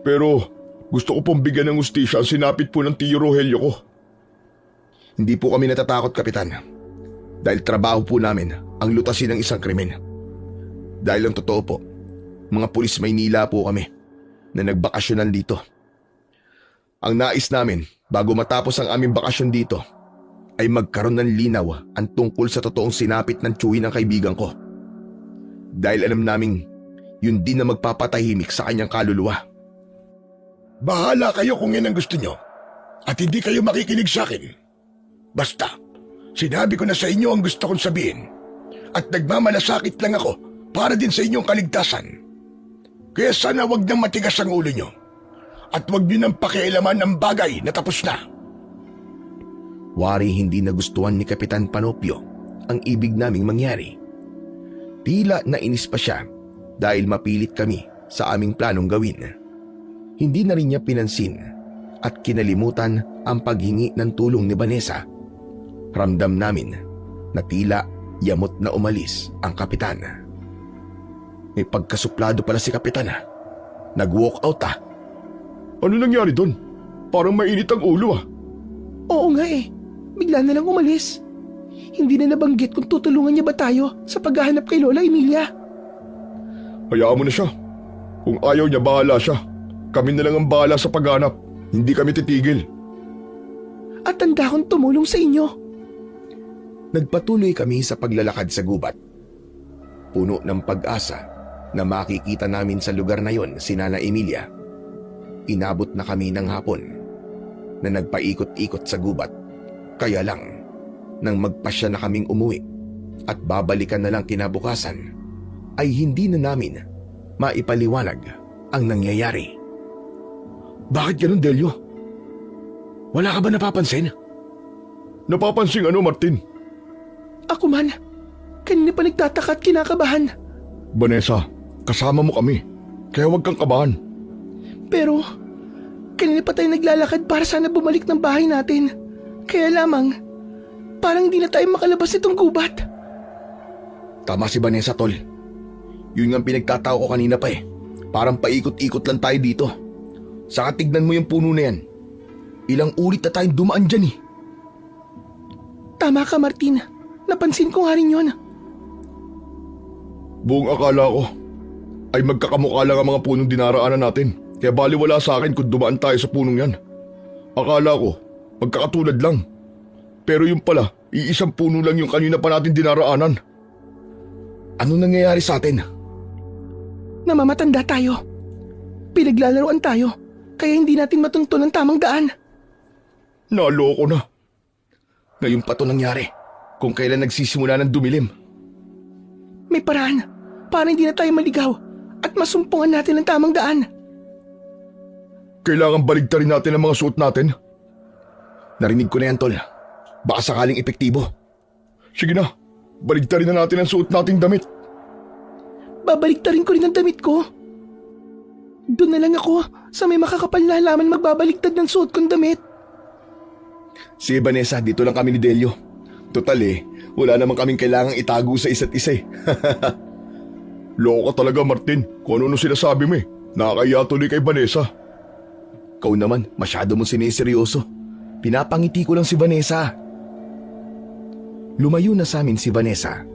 Pero gusto ko pong bigyan ng ustisya ang sinapit po ng tiyo Rogelio ko. Hindi po kami natatakot, Kapitan. Dahil trabaho po namin ang lutasin ng isang krimen. Dahil ang totoo po, mga pulis Maynila po kami na nagbakasyonan dito. Ang nais namin bago matapos ang aming bakasyon dito ay magkaroon ng linaw ang tungkol sa totoong sinapit ng tiyuhin ng kaibigan ko. Dahil alam naming yun din na magpapatahimik sa kanyang kaluluwa. Bahala kayo kung yan ang gusto nyo at hindi kayo makikinig sa akin. Basta, sinabi ko na sa inyo ang gusto kong sabihin at nagmamalasakit lang ako para din sa inyong kaligtasan. Kaya sana wag nang matigas ang ulo nyo at wag nyo nang pakialaman ng bagay na tapos na. Wari hindi nagustuhan ni Kapitan Panopio ang ibig naming mangyari. Tila nainis pa siya dahil mapilit kami sa aming planong gawin. Hindi na rin niya pinansin at kinalimutan ang paghingi ng tulong ni Vanessa. Ramdam namin na tila yamot na umalis ang kapitan. May pagkasuplado pala si Kapitan. Nag-walk out ah. Ano nangyari doon? Parang mainit ang ulo ah. Oo nga eh. Bigla na lang umalis. Hindi na nabanggit kung tutulungan niya ba tayo sa paghahanap kay Lola Emilia. Hayaan mo na siya. Kung ayaw niya, bahala siya. Kami na lang ang bahala sa paghanap. Hindi kami titigil. At tanda akong tumulong sa inyo. Nagpatuloy kami sa paglalakad sa gubat. Puno ng pag-asa na makikita namin sa lugar na yon si Nana Emilia. Inabot na kami ng hapon na nagpaikot-ikot sa gubat. Kaya lang, nang magpasya na kaming umuwi at babalikan na lang kinabukasan, ay hindi na namin maipaliwanag ang nangyayari. Bakit ganun, Delio? Wala ka ba napapansin? Napapansin ano, Martin? Ako man, kanina pa nagtataka at kinakabahan. Vanessa, kasama mo kami. Kaya huwag kang kabahan. Pero, kanina pa tayo naglalakad para sana bumalik ng bahay natin. Kaya lamang, parang hindi na tayo makalabas itong gubat. Tama si Vanessa, tol. Yun nga pinagtatao ko kanina pa eh. Parang paikot-ikot lang tayo dito. Saka tignan mo yung puno na yan. Ilang ulit na tayong dumaan dyan eh. Tama ka, Martin. Napansin ko nga rin yun. Buong akala ko ay magkakamukha lang ang mga punong dinaraanan natin. Kaya baliwala sa akin kung dumaan tayo sa punong yan. Akala ko, magkakatulad lang. Pero yung pala, iisang puno lang yung kanina pa natin dinaraanan. Ano nangyayari sa atin? Namamatanda tayo. Pinaglalaroan tayo, kaya hindi natin matuntun ang tamang daan. Naloko na. Ngayon pa to nangyari, kung kailan nagsisimula ng dumilim. May paraan para hindi na tayo maligaw at masumpungan natin ang tamang daan. Kailangan baligtarin natin ang mga suot natin. Narinig ko na yan, tol. Baka sakaling epektibo. Sige na, baligtarin na natin ang suot nating damit. Babaliktarin ko rin ang damit ko. Doon na lang ako sa may makakapal na halaman magbabaligtad ng suot kong damit. Si Vanessa, dito lang kami ni Delio. Total eh, wala namang kaming kailangang itago sa isa't isa eh. Loko ka talaga, Martin. Kung ano sinasabi mo eh. Nakakaya tuloy kay Vanessa. Ikaw naman, masyado mong siniseryoso. Pinapangiti ko lang si Vanessa. Lumayo na sa amin si Vanessa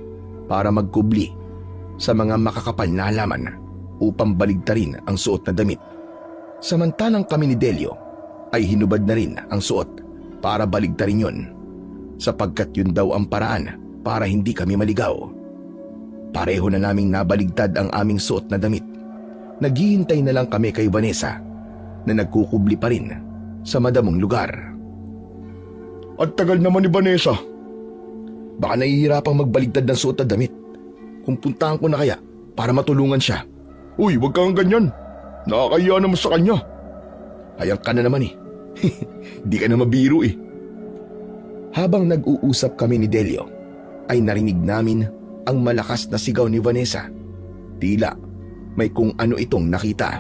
para magkubli sa mga makakapal na halaman upang baligtarin ang suot na damit. Samantalang kami ni Delio ay hinubad na rin ang suot para baligtarin yon, sapagkat yun daw ang paraan para hindi kami maligaw. Pareho na naming nabaligtad ang aming suot na damit. Naghihintay na lang kami kay Vanessa na nagkukubli pa rin sa madamong lugar. At tagal naman ni Vanessa. Baka nahihirapang magbaligtad ng suot na damit. Kung puntahan ko na kaya para matulungan siya. Uy, wag kang ganyan. Nakakaya naman sa kanya. Hayang ka na naman eh. Di ka na mabiro eh. Habang nag-uusap kami ni Delio, ay narinig namin ang malakas na sigaw ni Vanessa. Tila may kung ano itong nakita.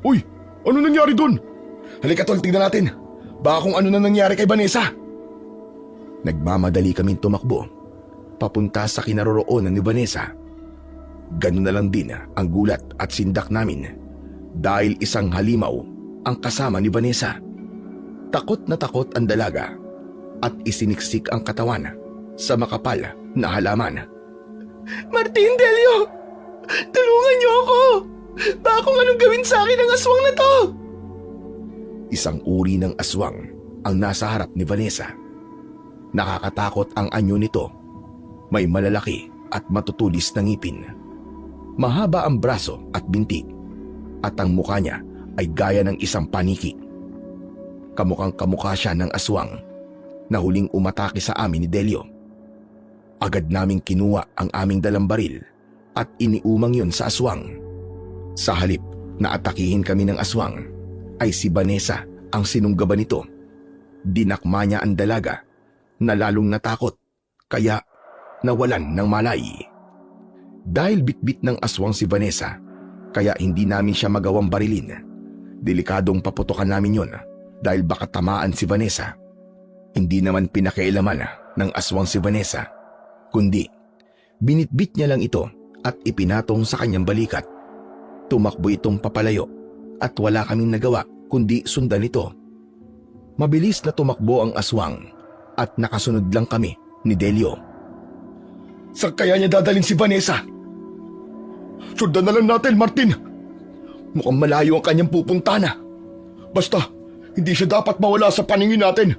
Uy, ano nangyari dun? Halika tol, tingnan natin. Baka kung ano na nangyari kay Vanessa. Nagmamadali kaming tumakbo papunta sa kinaroroonan ni Vanessa. Ganun na lang din ang gulat at sindak namin dahil isang halimaw ang kasama ni Vanessa. Takot na takot ang dalaga at isiniksik ang katawan sa makapal na halaman. Martin, Delio! Tulungan niyo ako! Baka kung anong gawin sa akin ng aswang na to! Isang uri ng aswang ang nasa harap ni Vanessa. Nakakatakot ang anyo nito. May malalaki at matutulis na ngipin. Mahaba ang braso at binti at ang mukha niya ay gaya ng isang paniki. Kamukhang kamukha siya ng aswang na huling umatake sa amin ni Delio. Agad naming kinuha ang aming dalang baril at iniumang yun sa aswang. Sa halip na atakihin kami ng aswang, ay si Vanessa ang sinunggaban nito. Dinakma niya ang dalaga na lalong natakot kaya nawalan ng malay. Dahil bitbit ng aswang si Vanessa, kaya hindi namin siya magawang barilin. Delikadong paputokan namin yon dahil baka tamaan si Vanessa. Hindi naman pinakialaman ng aswang si Vanessa, kundi binitbit niya lang ito at ipinatong sa kanyang balikat. Tumakbo itong papalayo at wala kaming nagawa kundi sundan ito. Mabilis na tumakbo ang aswang at nakasunod lang kami ni Delio. Saan kaya niya dadalhin si Vanessa? Sundan na lang natin, Martin. Mukhang malayo ang kanyang pupunta na. Basta, hindi siya dapat mawala sa paningin natin.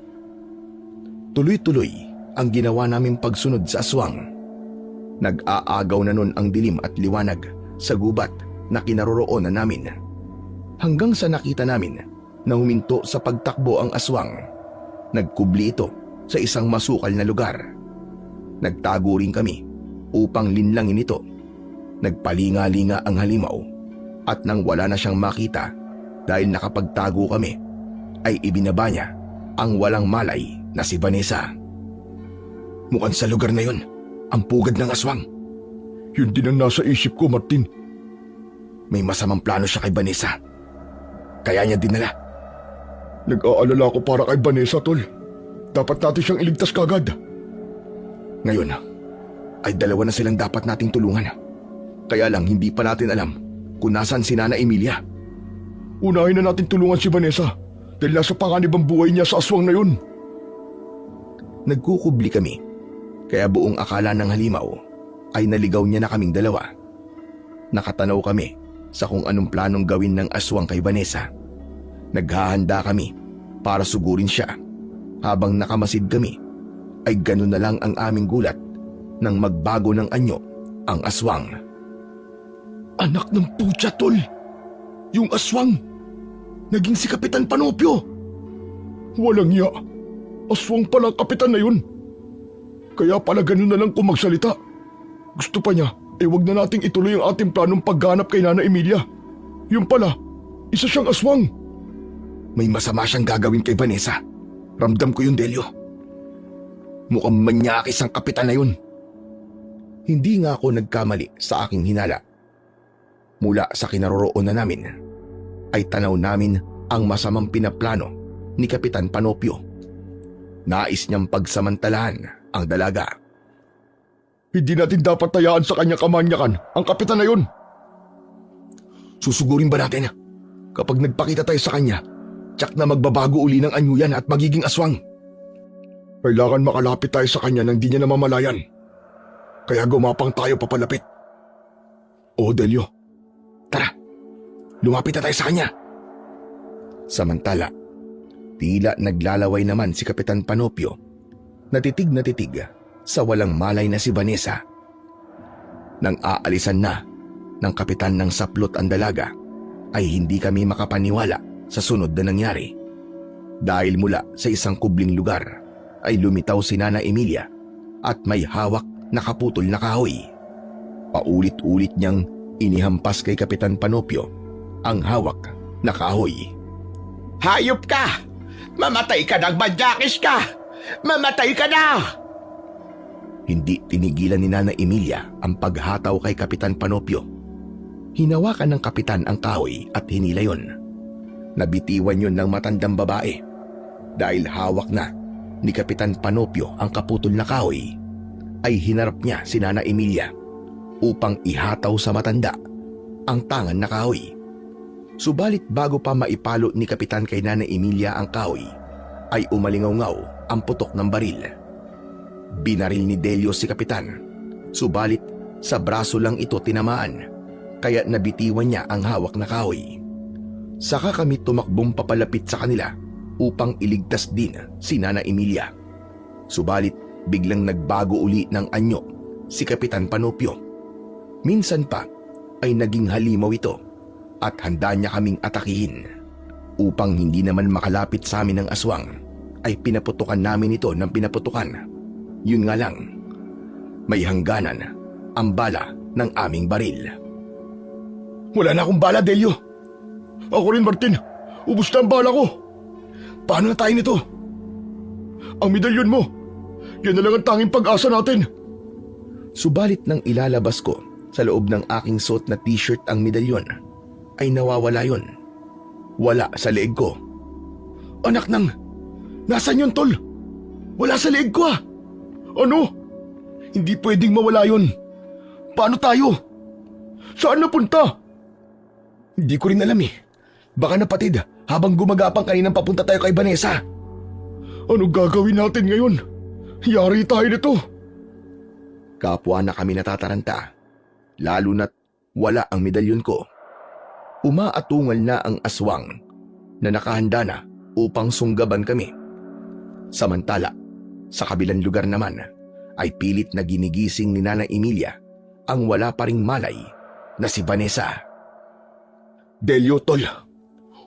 Tuloy-tuloy ang ginawa naming pagsunod sa aswang. Nag-aagaw na nun ang dilim at liwanag sa gubat na kinaroroonan namin. Hanggang sa nakita namin na huminto sa pagtakbo ang aswang. Nagkubli ito sa isang masukal na lugar. Nagtago rin kami upang linlangin ito. Nagpalinga-linga ang halimaw at nang wala na siyang makita dahil nakapagtago kami, ay ibinaba niya ang walang malay na si Vanessa. Mukhang sa lugar na yun, ang pugad ng aswang. Yun din ang nasa isip ko, Martin. May masamang plano siya kay Vanessa. Kaya niya dinala. Nag-aalala ko para kay Vanessa, tol. Dapat natin siyang iligtas kagad. Ngayon, ay dalawa na silang dapat nating tulungan. Kaya lang hindi pa natin alam kung nasaan si Nana Emilia. Unahin na natin tulungan si Vanessa dahil nasa panganib ang buhay niya sa aswang na yun. Nagkukubli kami, kaya buong akala ng halimaw ay naligaw niya na kaming dalawa. Nakatanaw kami sa kung anong planong gawin ng aswang kay Vanessa. Naghahanda kami para sugurin siya. Habang nakamasid kami, ay ganun na lang ang aming gulat nang magbago ng anyo ang aswang. Anak ng putya, tol! Yung aswang! Naging si Kapitan Panopio! Walang iya! Aswang pala ang kapitan na yun! Kaya pala ganun na lang kung magsalita. Gusto pa niya, wag na nating ituloy ang ating planong pagganap kay Nana Emilia. Yung pala, isa siyang aswang! May masama siyang gagawin kay Vanessa. Ramdam ko yun, Delio. Mukhang manyakis ang kapitan na yun. Hindi nga ako nagkamali sa aking hinala. Mula sa kinaroroonan namin, ay tanaw namin ang masamang pinaplano ni Kapitan Panopio. Nais niyang pagsamantalahan ang dalaga. Hindi natin dapat tayaan sa kanyang kamanyakan ang kapitan na yun. Susugurin ba natin? Kapag nagpakita tayo sa kanya, tsak na magbabago uli ng anyo yan at magiging aswang. Kailangan makalapit tayo sa kanya nang di niya namamalayan. Kaya gumapang tayo papalapit. O Delio, tara, lumapit na tayo sa kanya. Samantala, tila naglalaway naman si Kapitan Panopio. Natitig sa walang malay na si Vanessa. Nang aalisan na ng kapitan ng saplot ang dalaga, ay hindi kami makapaniwala sa sunod na nangyari. Dahil mula sa isang kubling lugar ay lumitaw si Nana Emilia at may hawak na kaputol na kahoy. Paulit-ulit niyang inihampas kay Kapitan Panopio ang hawak na kahoy. Hayop ka! Mamatay ka ng manyakis ka! Mamatay ka na! Hindi tinigilan ni Nana Emilia ang paghataw kay Kapitan Panopio. Hinawakan ng kapitan ang kahoy at hinila yon. Nabitiwan yon ng matandang babae. Dahil hawak na ni Kapitan Panopio ang kaputol na kahoy, ay hinarap niya si Nana Emilia upang ihataw sa matanda ang tangan na kahoy. Subalit bago pa maipalo ni Kapitan kay Nana Emilia ang kahoy, ay umalingaw-ngaw ang putok ng baril. Binaril ni Delio si Kapitan, subalit sa braso lang ito tinamaan, kaya nabitiwan niya ang hawak na kahoy. Saka kami tumakbong papalapit sa kanila upang iligtas din si Nana Emilia. Subalit biglang nagbago uli ng anyo si Kapitan Panopio. Minsan pa ay naging halimaw ito at handa niya kaming atakihin. Upang hindi naman makalapit sa amin ng aswang, ay pinaputukan namin ito ng pinaputukan. Yun nga lang, may hangganan ang bala ng aming baril. Wala na akong bala, Delio. Ako rin, Martin. Ubus na ang bala ko. Paano na tayo nito? Ang medalyon mo, yan na lang ang tanging pag-asa natin. Subalit nang ilalabas ko sa loob ng aking suot na t-shirt ang medalyon, ay nawawala yon. Wala sa leeg ko. Anak nang, nasan yun, tol? Wala sa leeg ko, ah. Ano? Hindi pwedeng mawala yun. Paano tayo? Saan napunta? Hindi ko rin alam eh. Baka napatid habang gumagapang kaninang papunta tayo kay Vanessa. Ano gagawin natin ngayon? Yari tayo nito. Kapwa na kami natataranta, lalo na't wala ang medalyon ko. Umaatungal na ang aswang na nakahanda na upang sunggaban kami. Samantala, sa kabilang lugar naman ay pilit na ginigising ni Nana Emilia ang wala pa ring malay na si Vanessa. Delio, tol.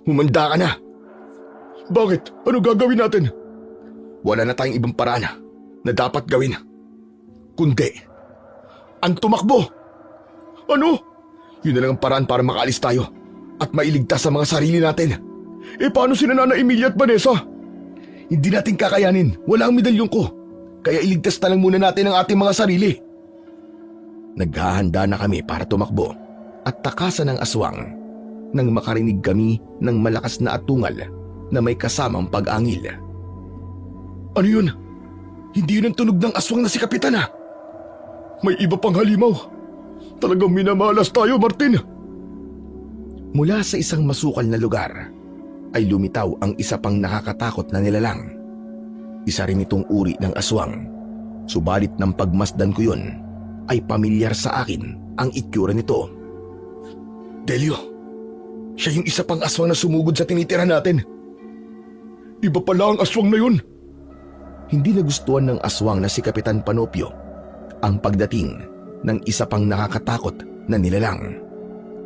Humanda ka na. Bakit? Ano gagawin natin? Wala na tayong ibang paraan na dapat gawin, kundi ang tumakbo. Ano? Yun na lang ang paraan para makaalis tayo at mailigtas sa mga sarili natin. Eh paano si Nana Emilia at Vanessa? Hindi natin kakayanin. Wala ang medalyon ko. Kaya iligtas na lang muna natin ang ating mga sarili. Naghahanda na kami para tumakbo at takasan ng aswang nang makarinig kami ng malakas na atungal na may kasamang pag-angil. Ano yun? Hindi yun ang tunog ng aswang na si Kapitan, ah. May iba pang halimaw. Talagang minamalas tayo, Martin. Mula sa isang masukal na lugar ay lumitaw ang isa pang nakakatakot na nilalang. Isa rin itong uri ng aswang. Subalit ng pagmasdan ko yun ay pamilyar sa akin ang itsura nito. Delio, siya yung isa pang aswang na sumugod sa tinitira natin. Iba pala ang aswang na yun. Hindi nagustuhan ng aswang na si Kapitan Panopio ang pagdating ng isa pang nakakatakot na nilalang.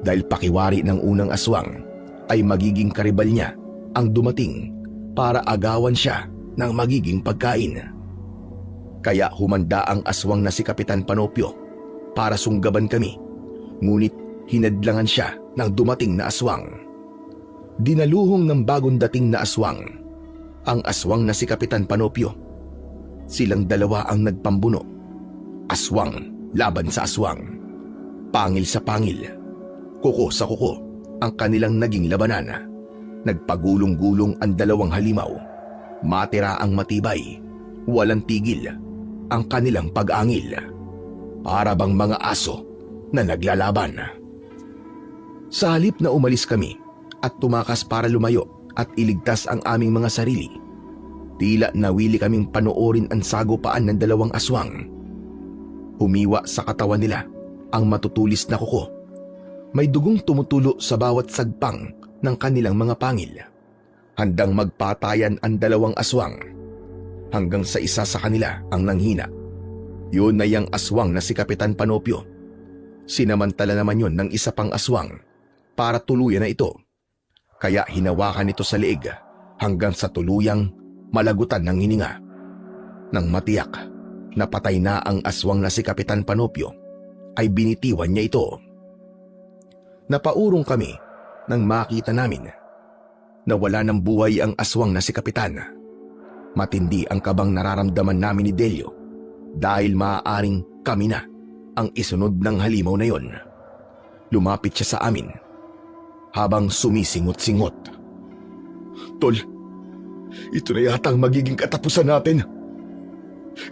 Dahil pakiwari ng unang aswang ay magiging karibal niya ang dumating para agawan siya ng magiging pagkain. Kaya humanda ang aswang na si Kapitan Panopio para sunggaban kami, ngunit hinadlangan siya ng dumating na aswang. Dinaluhong ng bagong dating na aswang ang aswang na si Kapitan Panopio. Silang dalawa ang nagpambuno. Aswang laban sa aswang. Pangil sa pangil. Kuko sa kuko ang kanilang naging labanan. Nagpagulong-gulong ang dalawang halimaw. Matira ang matibay. Walang tigil ang kanilang pag-angil. Para bang mga aso na naglalaban. Sa halip na umalis kami at tumakas para lumayo at iligtas ang aming mga sarili, tila nawili kaming panoorin ang sagupaan ng dalawang aswang. Humiwa sa katawan nila ang matutulis na kuko. May dugong tumutulo sa bawat sagpang ng kanilang mga pangil. Handang magpatayan ang dalawang aswang. Hanggang sa isa sa kanila ang nanghina. Yun na yung aswang na si Kapitan Panopio. Sinamantala naman yun ng isa pang aswang para tuluyan na ito. Kaya hinawakan ito sa leeg hanggang sa tuluyang malagutan ng hininga. Nang matiyak na patay na ang aswang na si Kapitan Panopio, ay binitiwan niya ito. Napaurong kami nang makita namin na wala ng buhay ang aswang na si Kapitan. Matindi ang kabang nararamdaman namin ni Delio dahil maaaring kami na ang isunod ng halimaw na yon. Lumapit siya sa amin habang sumisingot-singot. Tol, ito na yata ang magiging katapusan natin.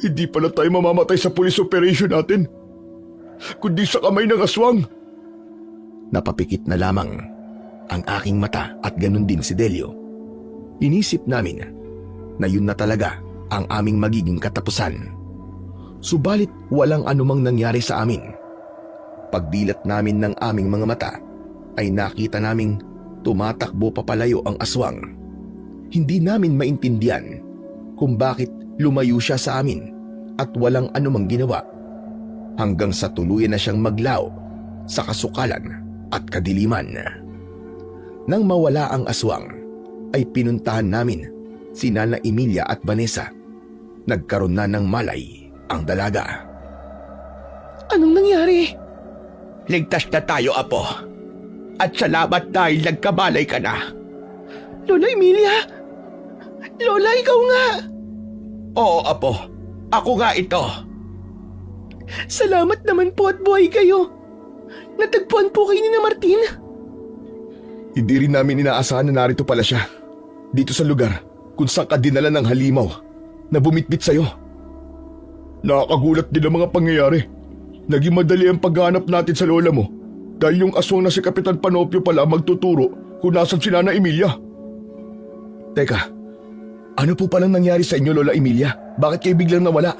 Hindi pala tayo mamamatay sa police operation natin, kundi sa kamay ng aswang. Napapikit na lamang ang aking mata at ganun din si Delio. Inisip namin na yun na talaga ang aming magiging katapusan. Subalit walang anumang nangyari sa amin. Pagdilat namin ng aming mga mata ay nakita naming tumatakbo papalayo ang aswang. Hindi namin maintindihan kung bakit lumayo siya sa amin at walang anumang ginawa hanggang sa tuluyan na siyang maglaw sa kasukalan at kadiliman. Nang mawala ang aswang ay pinuntahan namin si Nana Emilia at Vanessa. Nagkaroon na ng malay ang dalaga. Anong nangyari? Ligtas na tayo, Apo. At salamat dahil nagkamalay ka na. Lola Emilia? Lola, ikaw nga! Oo, Apo. Ako nga ito. Salamat naman po at buhay kayo. Natagpuan po kayo ni na Martin. Hindi rin namin inaasahan na narito pala siya, dito sa lugar kung saan ka dinala ng halimaw na bumitbit sa'yo. Nakakagulat din ang mga pangyayari. Naging madali ang paghanap natin sa lola mo dahil yung aswang na si Kapitan Panopio pala magtuturo kung nasan si Nana Emilia. Teka, ano po palang nangyari sa inyo, Lola Emilia? Bakit kayo biglang nawala?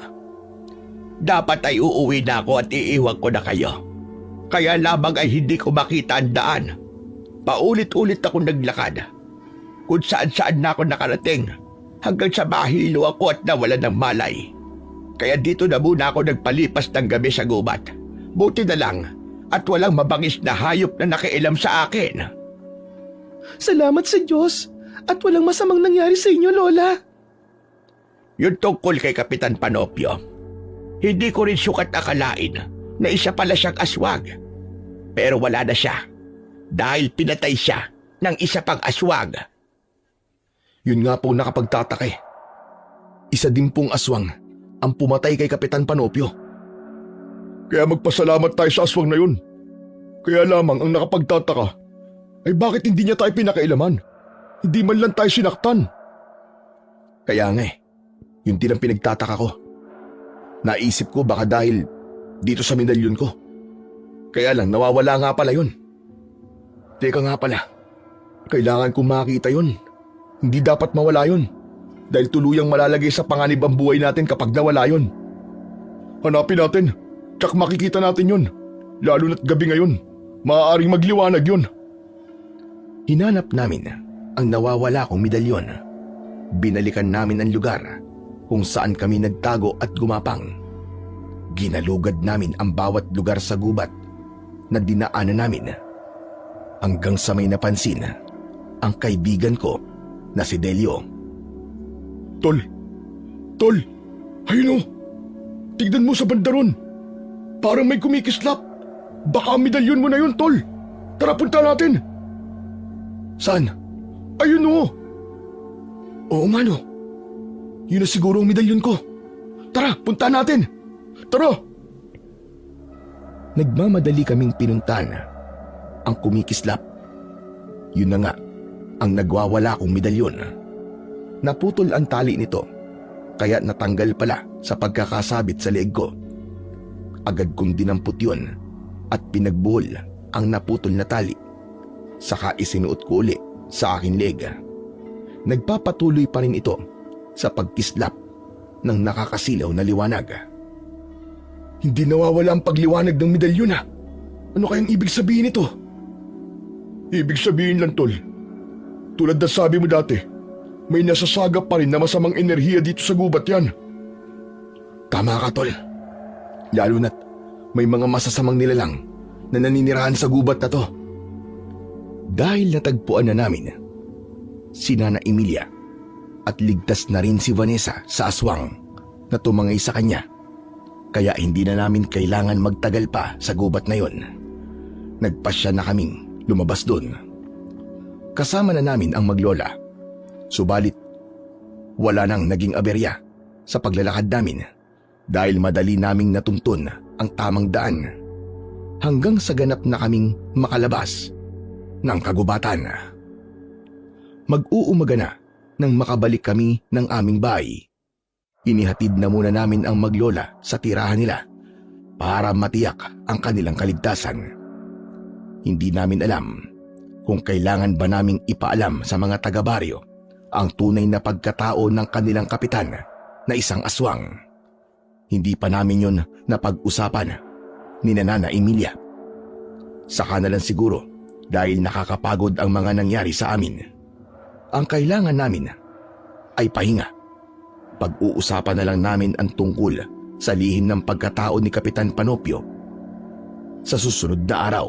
Dapat ay uuwi na ako at iiwan ko na kayo. Kaya lamang ay hindi ko makita ang daan. Paulit-ulit ako naglakad. Kung saan-saan na ako nakarating hanggang sa mahilo ako at nawala ng malay. Kaya dito na muna ako nagpalipas ng gabi sa gubat. Buti na lang at walang mabangis na hayop na nakialam sa akin. Salamat sa Diyos at walang masamang nangyari sa inyo, Lola. Yung tungkol kay Kapitan Panopio, hindi ko rin sukat akalain na isa pala siyang aswag. Pero wala na siya dahil pinatay siya ng isa pang aswag. Yun nga po nakapagtataka eh. Isa din pong aswang ang pumatay kay Kapitan Panopio. Kaya magpasalamat tayo sa aswang na yun. Kaya lamang ang nakapagtataka ay bakit hindi niya tayo pinakailaman? Hindi man lang tayo sinaktan. Kaya nga yun din ang pinagtataka ko. Naisip ko baka dahil dito sa medalyon ko. Kaya lang nawawala nga pala yun. Teka nga pala, kailangan kong makita yun. Hindi dapat mawala yun dahil tuluyang malalagay sa panganib ang buhay natin kapag nawala yun. Hanapin natin, tsak makikita natin yun. Lalo na't gabi ngayon, maaaring magliwanag yun. Hinanap namin ang nawawala kong medalyon. Binalikan namin ang lugar kung saan kami nagtago at gumapang. Ginalugad namin ang bawat lugar sa gubat na dinaanan namin. Hanggang sa may napansin ang kaibigan ko na si Delio. Tol! Ayun o! Tignan mo sa banda ron! Parang may kumikislap! Baka ang medalyon mo na yun, Tol! Tara, punta natin! Saan? Ayun o! Oo nga no. Yun na siguro ang medalyon ko. Tara, punta natin! Tara! Nagmamadali kaming pinuntan ang kumikislap. Yun na nga ang nagwawala kong medalyon. Naputol ang tali nito kaya natanggal pala sa pagkakasabit sa leeg ko. Agad kong dinampot yun at pinagbuhol ang naputol na tali. Saka isinuot ko uli sa aking leeg. Nagpapatuloy pa rin ito sa pagkislap ng nakakasilaw na liwanag. Hindi nawawala ang pagliwanag ng medalyon ha. Ano kayang ibig sabihin nito? Ibig sabihin lang, Tol. Tulad na sabi mo dati, may nasasagap pa rin na masamang enerhiya dito sa gubat yan. Tama ka, Tol. Lalo na't may mga masasamang nilalang na naninirahan sa gubat na to. Dahil natagpuan na namin si Nana Emilia at ligtas na rin si Vanessa sa aswang na tumangay sa kanya. Kaya hindi na namin kailangan magtagal pa sa gubat na yon. Nagpasya na kaming lumabas doon. Kasama na namin ang maglola. Subalit, wala nang naging aberya sa paglalakad namin dahil madali naming natuntun ang tamang daan hanggang sa ganap na kaming makalabas ng kagubatan. Mag-uumaga na nang makabalik kami ng aming bahay. Inihatid na muna namin ang maglola sa tirahan nila para matiyak ang kanilang kaligtasan. Hindi namin alam kung kailangan ba naming ipaalam sa mga taga-baryo ang tunay na pagkatao ng kanilang kapitan na isang aswang. Hindi pa namin yon napag-usapan ni Nana Emilia. Saka na lang siguro dahil nakakapagod ang mga nangyari sa amin. Ang kailangan namin ay pahinga. Pag-uusapan na lang namin ang tungkol sa lihim ng pagkatao ni Kapitan Panopio sa susunod na araw.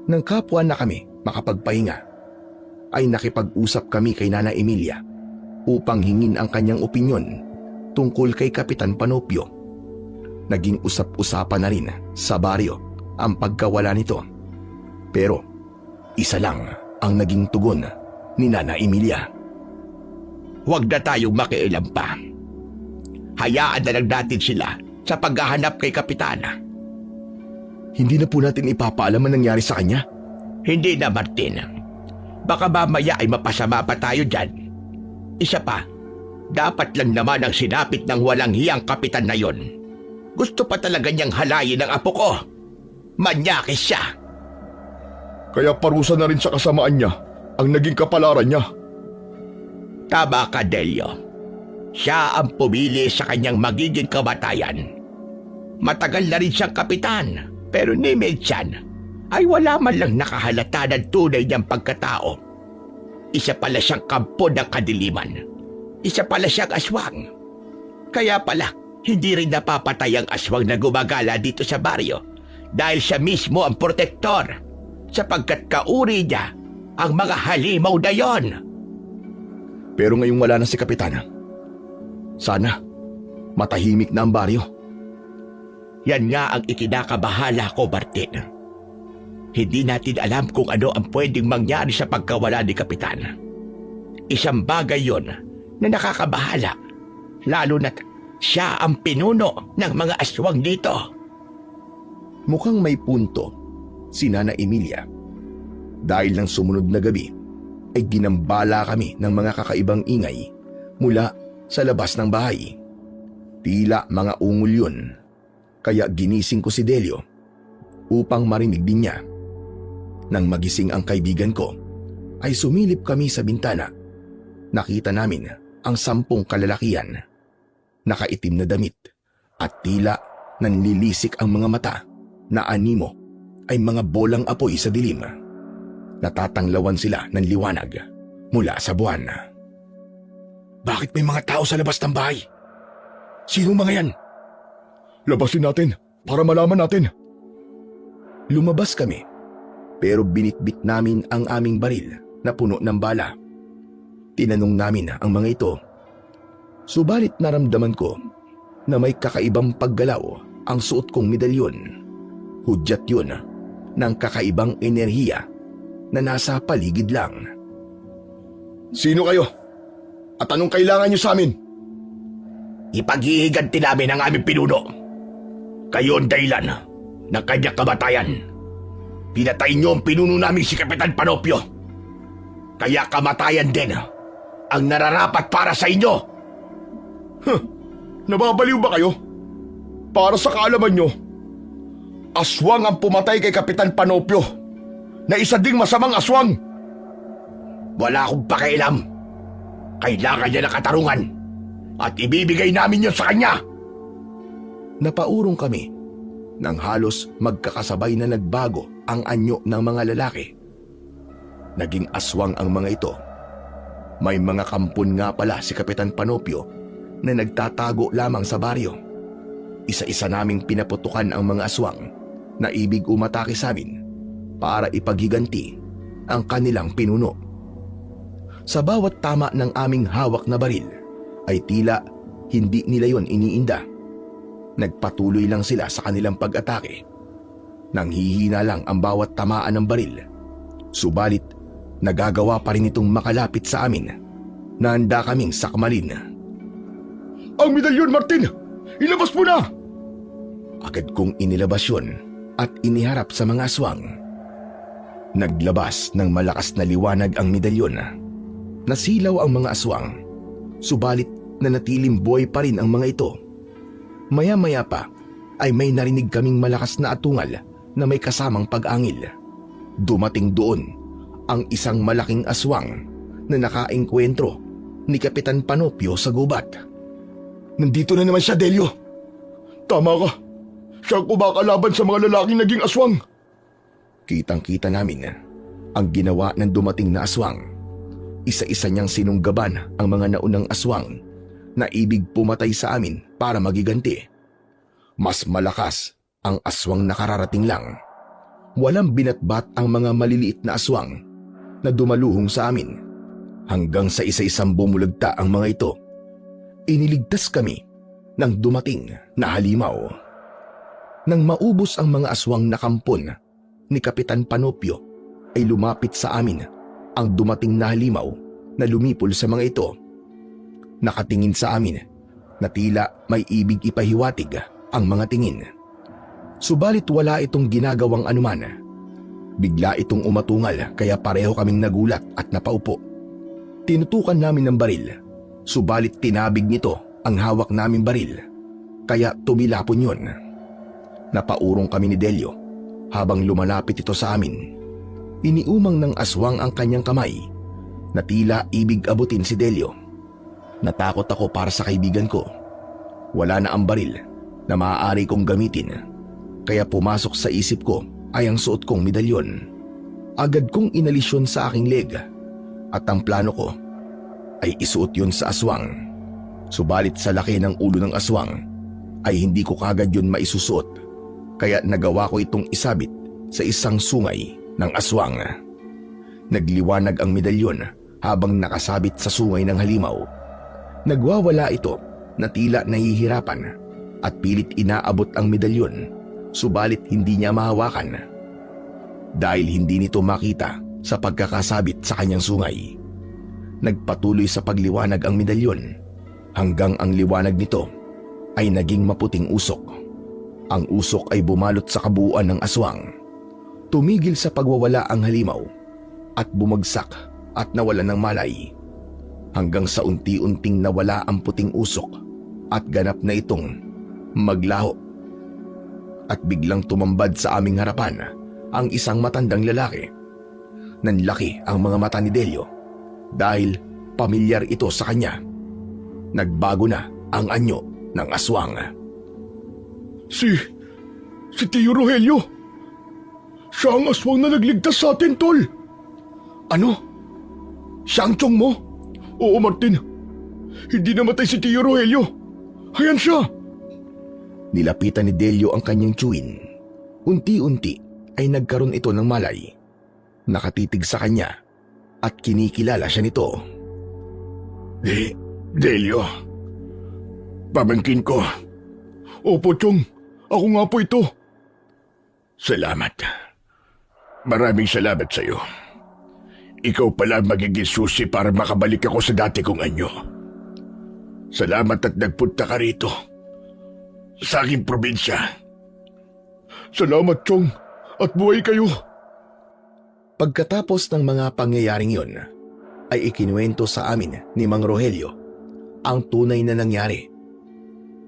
Nang kapwa na kami makapagpahinga, ay nakipag-usap kami kay Nana Emilia upang hingin ang kanyang opinyon tungkol kay Kapitan Panopio. Naging usap-usapan na rin sa baryo ang pagkawala nito. Pero isa lang ang naging tugon ni Nana Emilia. Huwag na tayong makialam pa. Hayaan na lang natin sila sa paghahanap kay Kapitana. Hindi na po natin ipapaalam ang nangyari sa kanya. Hindi na, Martin. Baka mamaya ay mapasama pa tayo dyan. Isa pa, dapat lang naman ang sinapit ng walang hiyang kapitan na yon. Gusto pa talaga niyang halayin ang apo ko. Manyakis siya. Kaya parusa na rin sa kasamaan niya ang naging kapalaran niya. Tama ka, Delio. Siya ang pumili sa kanyang magiging kamatayan. Matagal na rin siyang kapitan, pero ni Medjan ay wala man lang nakahalata ng tunay niyang pagkatao. Isa pala siyang kampo ng kadiliman. Isa pala siyang aswang. Kaya pala, hindi rin napapatay ang aswang na gumagala dito sa baryo dahil siya mismo ang protektor sapagkat kauri niya ang mga halimaw na yon. Pero ngayong wala na si Kapitana, sana matahimik na ang baryo. Yan nga ang ikinakabahala ko, Martin. Hindi natin alam kung ano ang pwedeng mangyari sa pagkawala ni Kapitan. Isang bagay yon na nakakabahala, lalo na't siya ang pinuno ng mga aswang dito. Mukhang may punto si Nana Emilia. Dahil ng sumunod na gabi ay ginambala kami ng mga kakaibang ingay mula sa labas ng bahay. Tila mga ungol yun, kaya ginising ko si Delio upang marinig din niya. Nang magising ang kaibigan ko, ay sumilip kami sa bintana. Nakita namin ang 10 kalalakian, nakaitim na damit at tila nanlilisik ang mga mata na animo ay mga bolang apoy sa dilim. Natatanglawan sila ng liwanag mula sa buwan. Bakit may mga tao sa labas ng bahay? Sinong mga yan? Labasin natin para malaman natin. Lumabas kami, pero binitbit namin ang aming baril na puno ng bala. Tinanong namin ang mga ito. Subalit naramdaman ko na may kakaibang paggalaw ang suot kong medalyon. Hudyat yun ng kakaibang enerhiya na nasa paligid lang. Sino kayo? At anong kailangan niyo sa amin? Ipaghihiganti namin ang aming pinuno. Kayo ang dahilan ng kanyang kamatayan. Pinatay niyo ang pinuno namin si Kapitan Panopio. Kaya kamatayan din ang nararapat para sa inyo. Nababaliw ba kayo? Para sa kaalaman nyo, aswang ang pumatay kay Kapitan Panopio na isa ding masamang aswang. Wala akong pakialam. Kailangan niya ng katarungan at ibibigay namin yun sa kanya. Napaurong kami nang halos magkakasabay na nagbago ang anyo ng mga lalaki. Naging aswang ang mga ito. May mga kampon nga pala si Kapitan Panopio na nagtatago lamang sa baryo. Isa-isa naming pinaputukan ang mga aswang na ibig umatake sa amin para ipaghiganti ang kanilang pinuno. Sa bawat tama ng aming hawak na baril ay tila hindi nila yon iniinda. Nagpatuloy lang sila sa kanilang pag-atake. Nanghihina lang ang bawat tamaan ng baril. Subalit, nagagawa pa rin itong makalapit sa amin na handa kaming sakmalin. Ang medalyon, Martin! Ilabas mo na! Agad kong inilabas yun at iniharap sa mga aswang. Naglabas ng malakas na liwanag ang medalyon. Nasilaw ang mga aswang, subalit nanatiling buhay pa rin ang mga ito. Maya-maya pa ay may narinig kaming malakas na atungal na may kasamang pag-angil. Dumating doon ang isang malaking aswang na nakaengkwentro ni Kapitan Panopio sa gubat. Nandito na naman siya, Delio. Tama ka. Siya ang kumakalaban sa mga lalaking naging aswang. Kitang-kita namin ang ginawa ng dumating na aswang. Isa-isa niyang sinunggaban ang mga naunang aswang na ibig pumatay sa amin para magiganti. Mas malakas ang aswang na kararating lang. Walang binatbat ang mga maliliit na aswang na dumaluhong sa amin. Hanggang sa isa-isang bumulagta ang mga ito, iniligtas kami ng dumating na halimaw. Nang maubos ang mga aswang na kampon ni Kapitan Panopio, ay lumapit sa amin ang dumating na halimaw na lumipol sa mga ito. Nakatingin sa amin na tila may ibig ipahiwatig ang mga tingin. Subalit wala itong ginagawang anuman. Bigla itong umatungal kaya pareho kaming nagulat at napaupo. Tinutukan namin ng baril, subalit tinabig nito ang hawak naming baril, kaya tumilapon yun. Napaurong kami ni Delio habang lumalapit ito sa amin. Iniumang ng aswang ang kanyang kamay na tila ibig abutin si Delio. Natakot ako para sa kaibigan ko. Wala na ang baril na maaari kong gamitin, kaya pumasok sa isip ko ay ang suot kong medalyon. Agad kong inalis yun sa aking leg at ang plano ko ay isuot yun sa aswang. Subalit sa laki ng ulo ng aswang ay hindi ko kagad yun maisusuot, kaya nagawa ko itong isabit sa isang sungay ng aswang. Nagliwanag ang medalyon habang nakasabit sa sungay ng halimaw. Nagwawala ito na tila nahihirapan at pilit inaabot ang medalyon, subalit hindi niya mahawakan dahil hindi nito makita sa pagkakasabit sa kanyang sungay. Nagpatuloy sa pagliwanag ang medalyon hanggang ang liwanag nito ay naging maputing usok. Ang usok ay bumalot sa kabuuan ng aswang. Tumigil sa pagwawala ang halimaw at bumagsak at nawala ng malay hanggang sa unti-unting nawala ang puting usok at ganap na itong maglaho. At biglang tumambad sa aming harapan ang isang matandang lalaki. Nanlaki ang mga mata ni Delio dahil pamilyar ito sa kanya. Nagbago na ang anyo ng aswang. Si Tio Rogelio. Siya ang aswang na nagligtas sa atin, tol. Ano? Siya ang tiyong mo? Oo, Martin. Hindi namatay si Tio Rogelio. Ayan siya. Nilapitan ni Delio ang kanyang tiyuin. Unti-unti ay nagkaroon ito ng malay. Nakatitig sa kanya at kinikilala siya nito. Delio. Pamangkin ko. Opo, Chong. Ako nga po ito. Salamat. Maraming salamat sa iyo. Ikaw pala magiging susi para makabalik ako sa dati kong anyo. Salamat at nagpunta ka rito. Sa aking probinsya. Salamat, Chong. At buhay kayo. Pagkatapos ng mga pangyayaring yon, ay ikinuwento sa amin ni Mang Rogelio ang tunay na nangyari.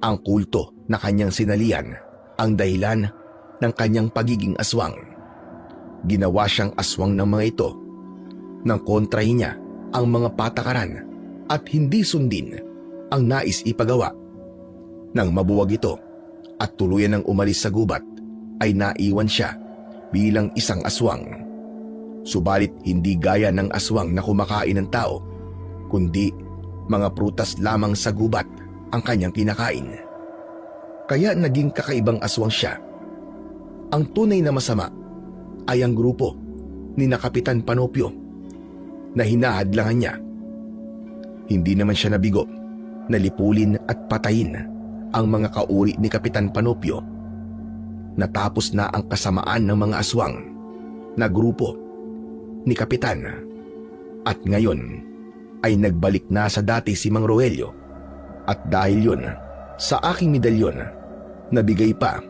Ang kulto na kanyang sinalian ang dahilan ng kanyang pagiging aswang. Ginawa siyang aswang ng mga ito nang kontrahin niya ang mga patakaran at hindi sundin ang nais ipagawa. Nang mabuwag ito at tuluyan ng umalis sa gubat, ay naiwan siya bilang isang aswang. Subalit hindi gaya ng aswang na kumakain ng tao, kundi mga prutas lamang sa gubat ang kanyang kinakain. Kaya naging kakaibang aswang siya. Ang tunay na masama ay ang grupo ni na Kapitan Panopio na hinahadlangan niya. Hindi naman siya nabigo na lipulin at patayin ang mga kauri ni Kapitan Panopio. Natapos na ang kasamaan ng mga aswang na grupo ni Kapitan at ngayon ay nagbalik na sa dati si Mang Rogelio at dahil yun sa aking medalyon na bigay pa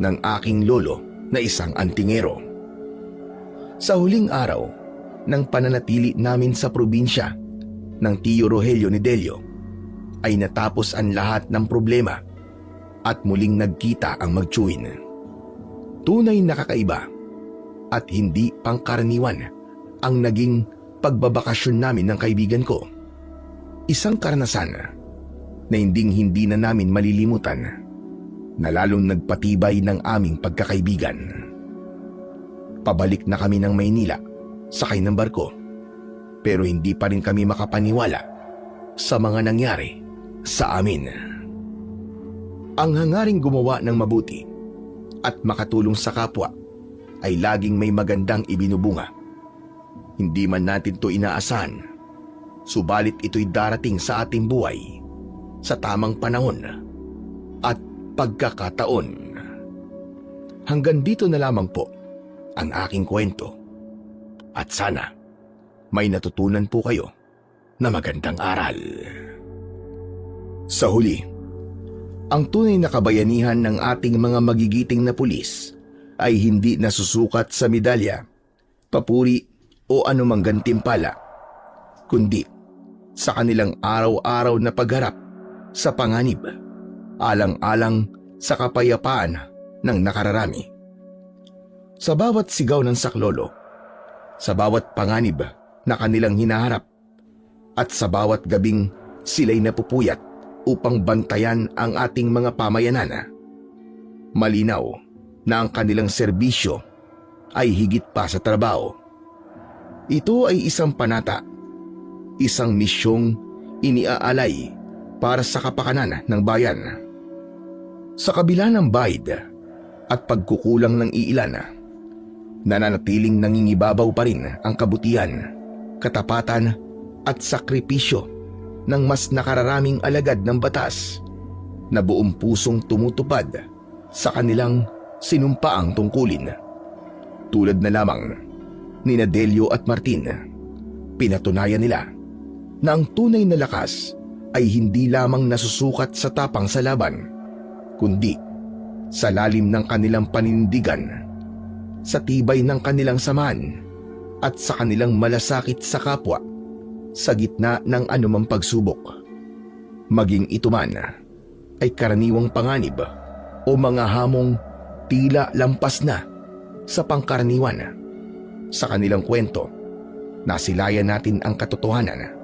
ng aking lolo na isang antingero. Sa huling araw ng pananatili namin sa probinsya ng Tio Rogelio ni Delio ay natapos ang lahat ng problema at muling nagkita ang magtsuin. Tunay na kakaiba at hindi pangkaraniwan ang naging pagbabakasyon namin ng kaibigan ko. Isang karanasan na hindi na namin malilimutan na lalong nagpatibay ng aming pagkakaibigan. Pabalik na kami ng Maynila sakay ng barko pero hindi pa rin kami makapaniwala sa mga nangyari sa amin. Ang hangaring gumawa ng mabuti at makatulong sa kapwa ay laging may magandang ibinubunga. Hindi man natin to inaasahan, subalit ito'y darating sa ating buhay sa tamang panahon at pagkakataon. Hanggang dito na lamang po ang aking kwento at sana may natutunan po kayo na magandang aral. Sa huli, ang tunay na kabayanihan ng ating mga magigiting na pulis ay hindi nasusukat sa medalya, papuri o anumang gantimpala, kundi sa kanilang araw-araw na pagharap sa panganib, alang-alang sa kapayapaan ng nakararami. Sa bawat sigaw ng saklolo, sa bawat panganib na kanilang hinaharap, at sa bawat gabing sila'y napupuyat upang bantayan ang ating mga pamayanan, malinaw na ang kanilang serbisyo ay higit pa sa trabaho. Ito ay isang panata, isang misyong iniaalay para sa kapakanan ng bayan. Sa kabila ng bahid at pagkukulang ng iilan, nananatiling nangingibabaw pa rin ang kabutihan, katapatan at sakripisyo ng mas nakararaming alagad ng batas na buong pusong tumutupad sa kanilang sinumpaang tungkulin. Tulad na lamang ni Delio at Martin, pinatunayan nila na ang tunay na lakas ay hindi lamang nasusukat sa tapang sa laban, kundi sa lalim ng kanilang paninindigan, sa tibay ng kanilang samahan at sa kanilang malasakit sa kapwa sa gitna ng anumang pagsubok. Maging ito man ay karaniwang panganib o mga hamong tila lampas na sa pangkaraniwan. Sa kanilang kwento, nasilayan natin ang katotohanan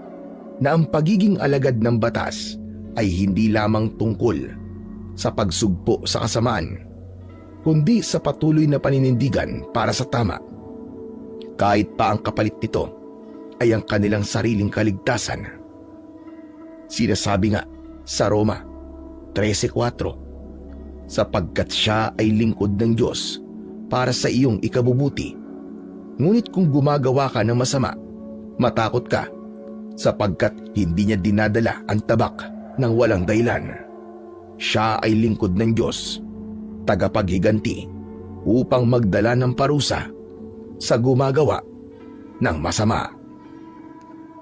na ang pagiging alagad ng batas ay hindi lamang tungkol sa pagsugpo sa kasamaan, kundi sa patuloy na paninindigan para sa tama. Kahit pa ang kapalit nito ay ang kanilang sariling kaligtasan. Sinasabi nga sa Roma 13:4, sapagkat siya ay lingkod ng Diyos para sa iyong ikabubuti. Ngunit kung gumagawa ka ng masama, matakot ka, sapagkat hindi niya dinadala ang tabak ng walang dahilan. Siya ay lingkod ng Diyos, tagapaghiganti upang magdala ng parusa sa gumagawa ng masama.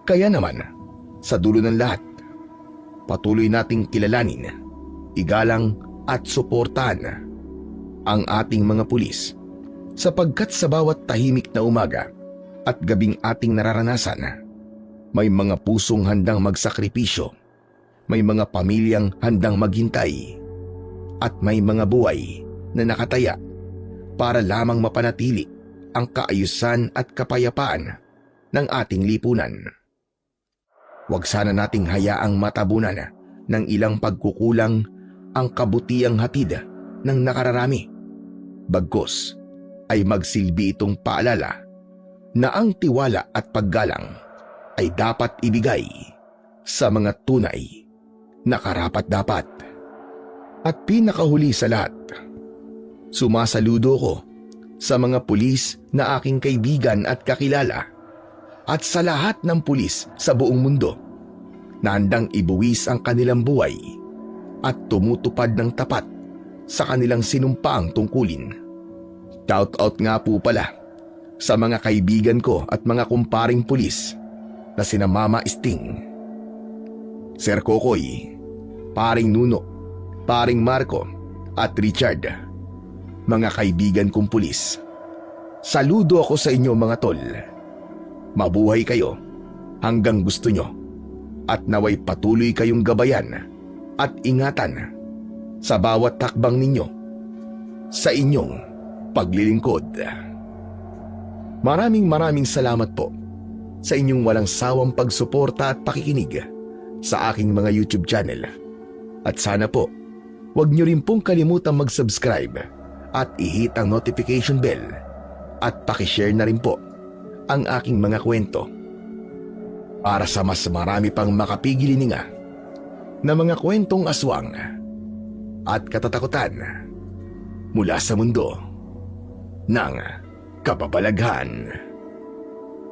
Kaya naman, sa dulo ng lahat, patuloy nating kilalanin, igalang at suportahan ang ating mga pulis, sapagkat sa bawat tahimik na umaga at gabing ating nararanasan, may mga pusong handang magsakripisyo, may mga pamilyang handang maghintay, at may mga buhay na nakataya para lamang mapanatili ang kaayusan at kapayapaan ng ating lipunan. Huwag sana nating hayaang matabunan ng ilang pagkukulang ang kabutiang hatid ng nakararami. Bagkus ay magsilbi itong paalala na ang tiwala at paggalang ay dapat ibigay sa mga tunay na karapat-dapat. At pinakahuli sa lahat, sumasaludo ko sa mga pulis na aking kaibigan at kakilala at sa lahat ng pulis sa buong mundo na handang ibuwis ang kanilang buhay at tumutupad ng tapat sa kanilang sinumpaang tungkulin. Shout-out nga po pala sa mga kaibigan ko at mga kumparing pulis na sina Mama Sting, Sir Kokoy, Paring Nuno paring Marco at Richard, mga kaibigan kong pulis. Saludo ako sa inyo mga tol. Mabuhay kayo hanggang gusto nyo at naway patuloy kayong gabayan at ingatan sa bawat takbang ninyo sa inyong paglilingkod. Maraming salamat po sa inyong walang sawang pagsuporta at pakikinig sa aking mga YouTube channel. At sana po, huwag niyo rin pong kalimutang mag-subscribe at i-hit ang notification bell at pakishare na rin po ang aking mga kwento para sa mas marami pang makapigilininga na mga kwentong aswang at katatakutan mula sa mundo ng kababalaghan.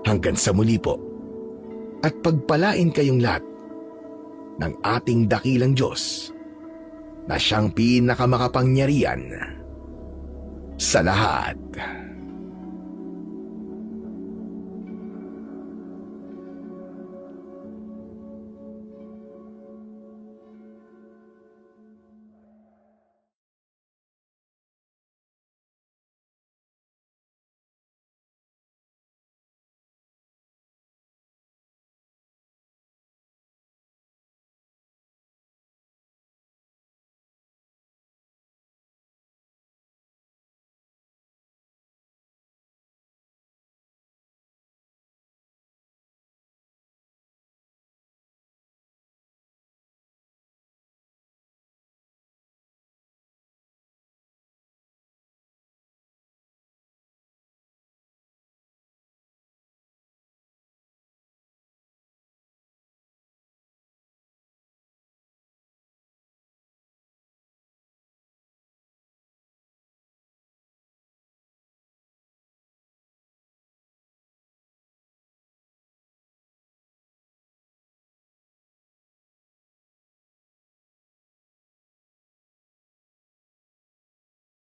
Hanggang sa muli po, at pagpalain kayong lahat ng ating dakilang Diyos na siyang pinakamakapangyarihan sa lahat.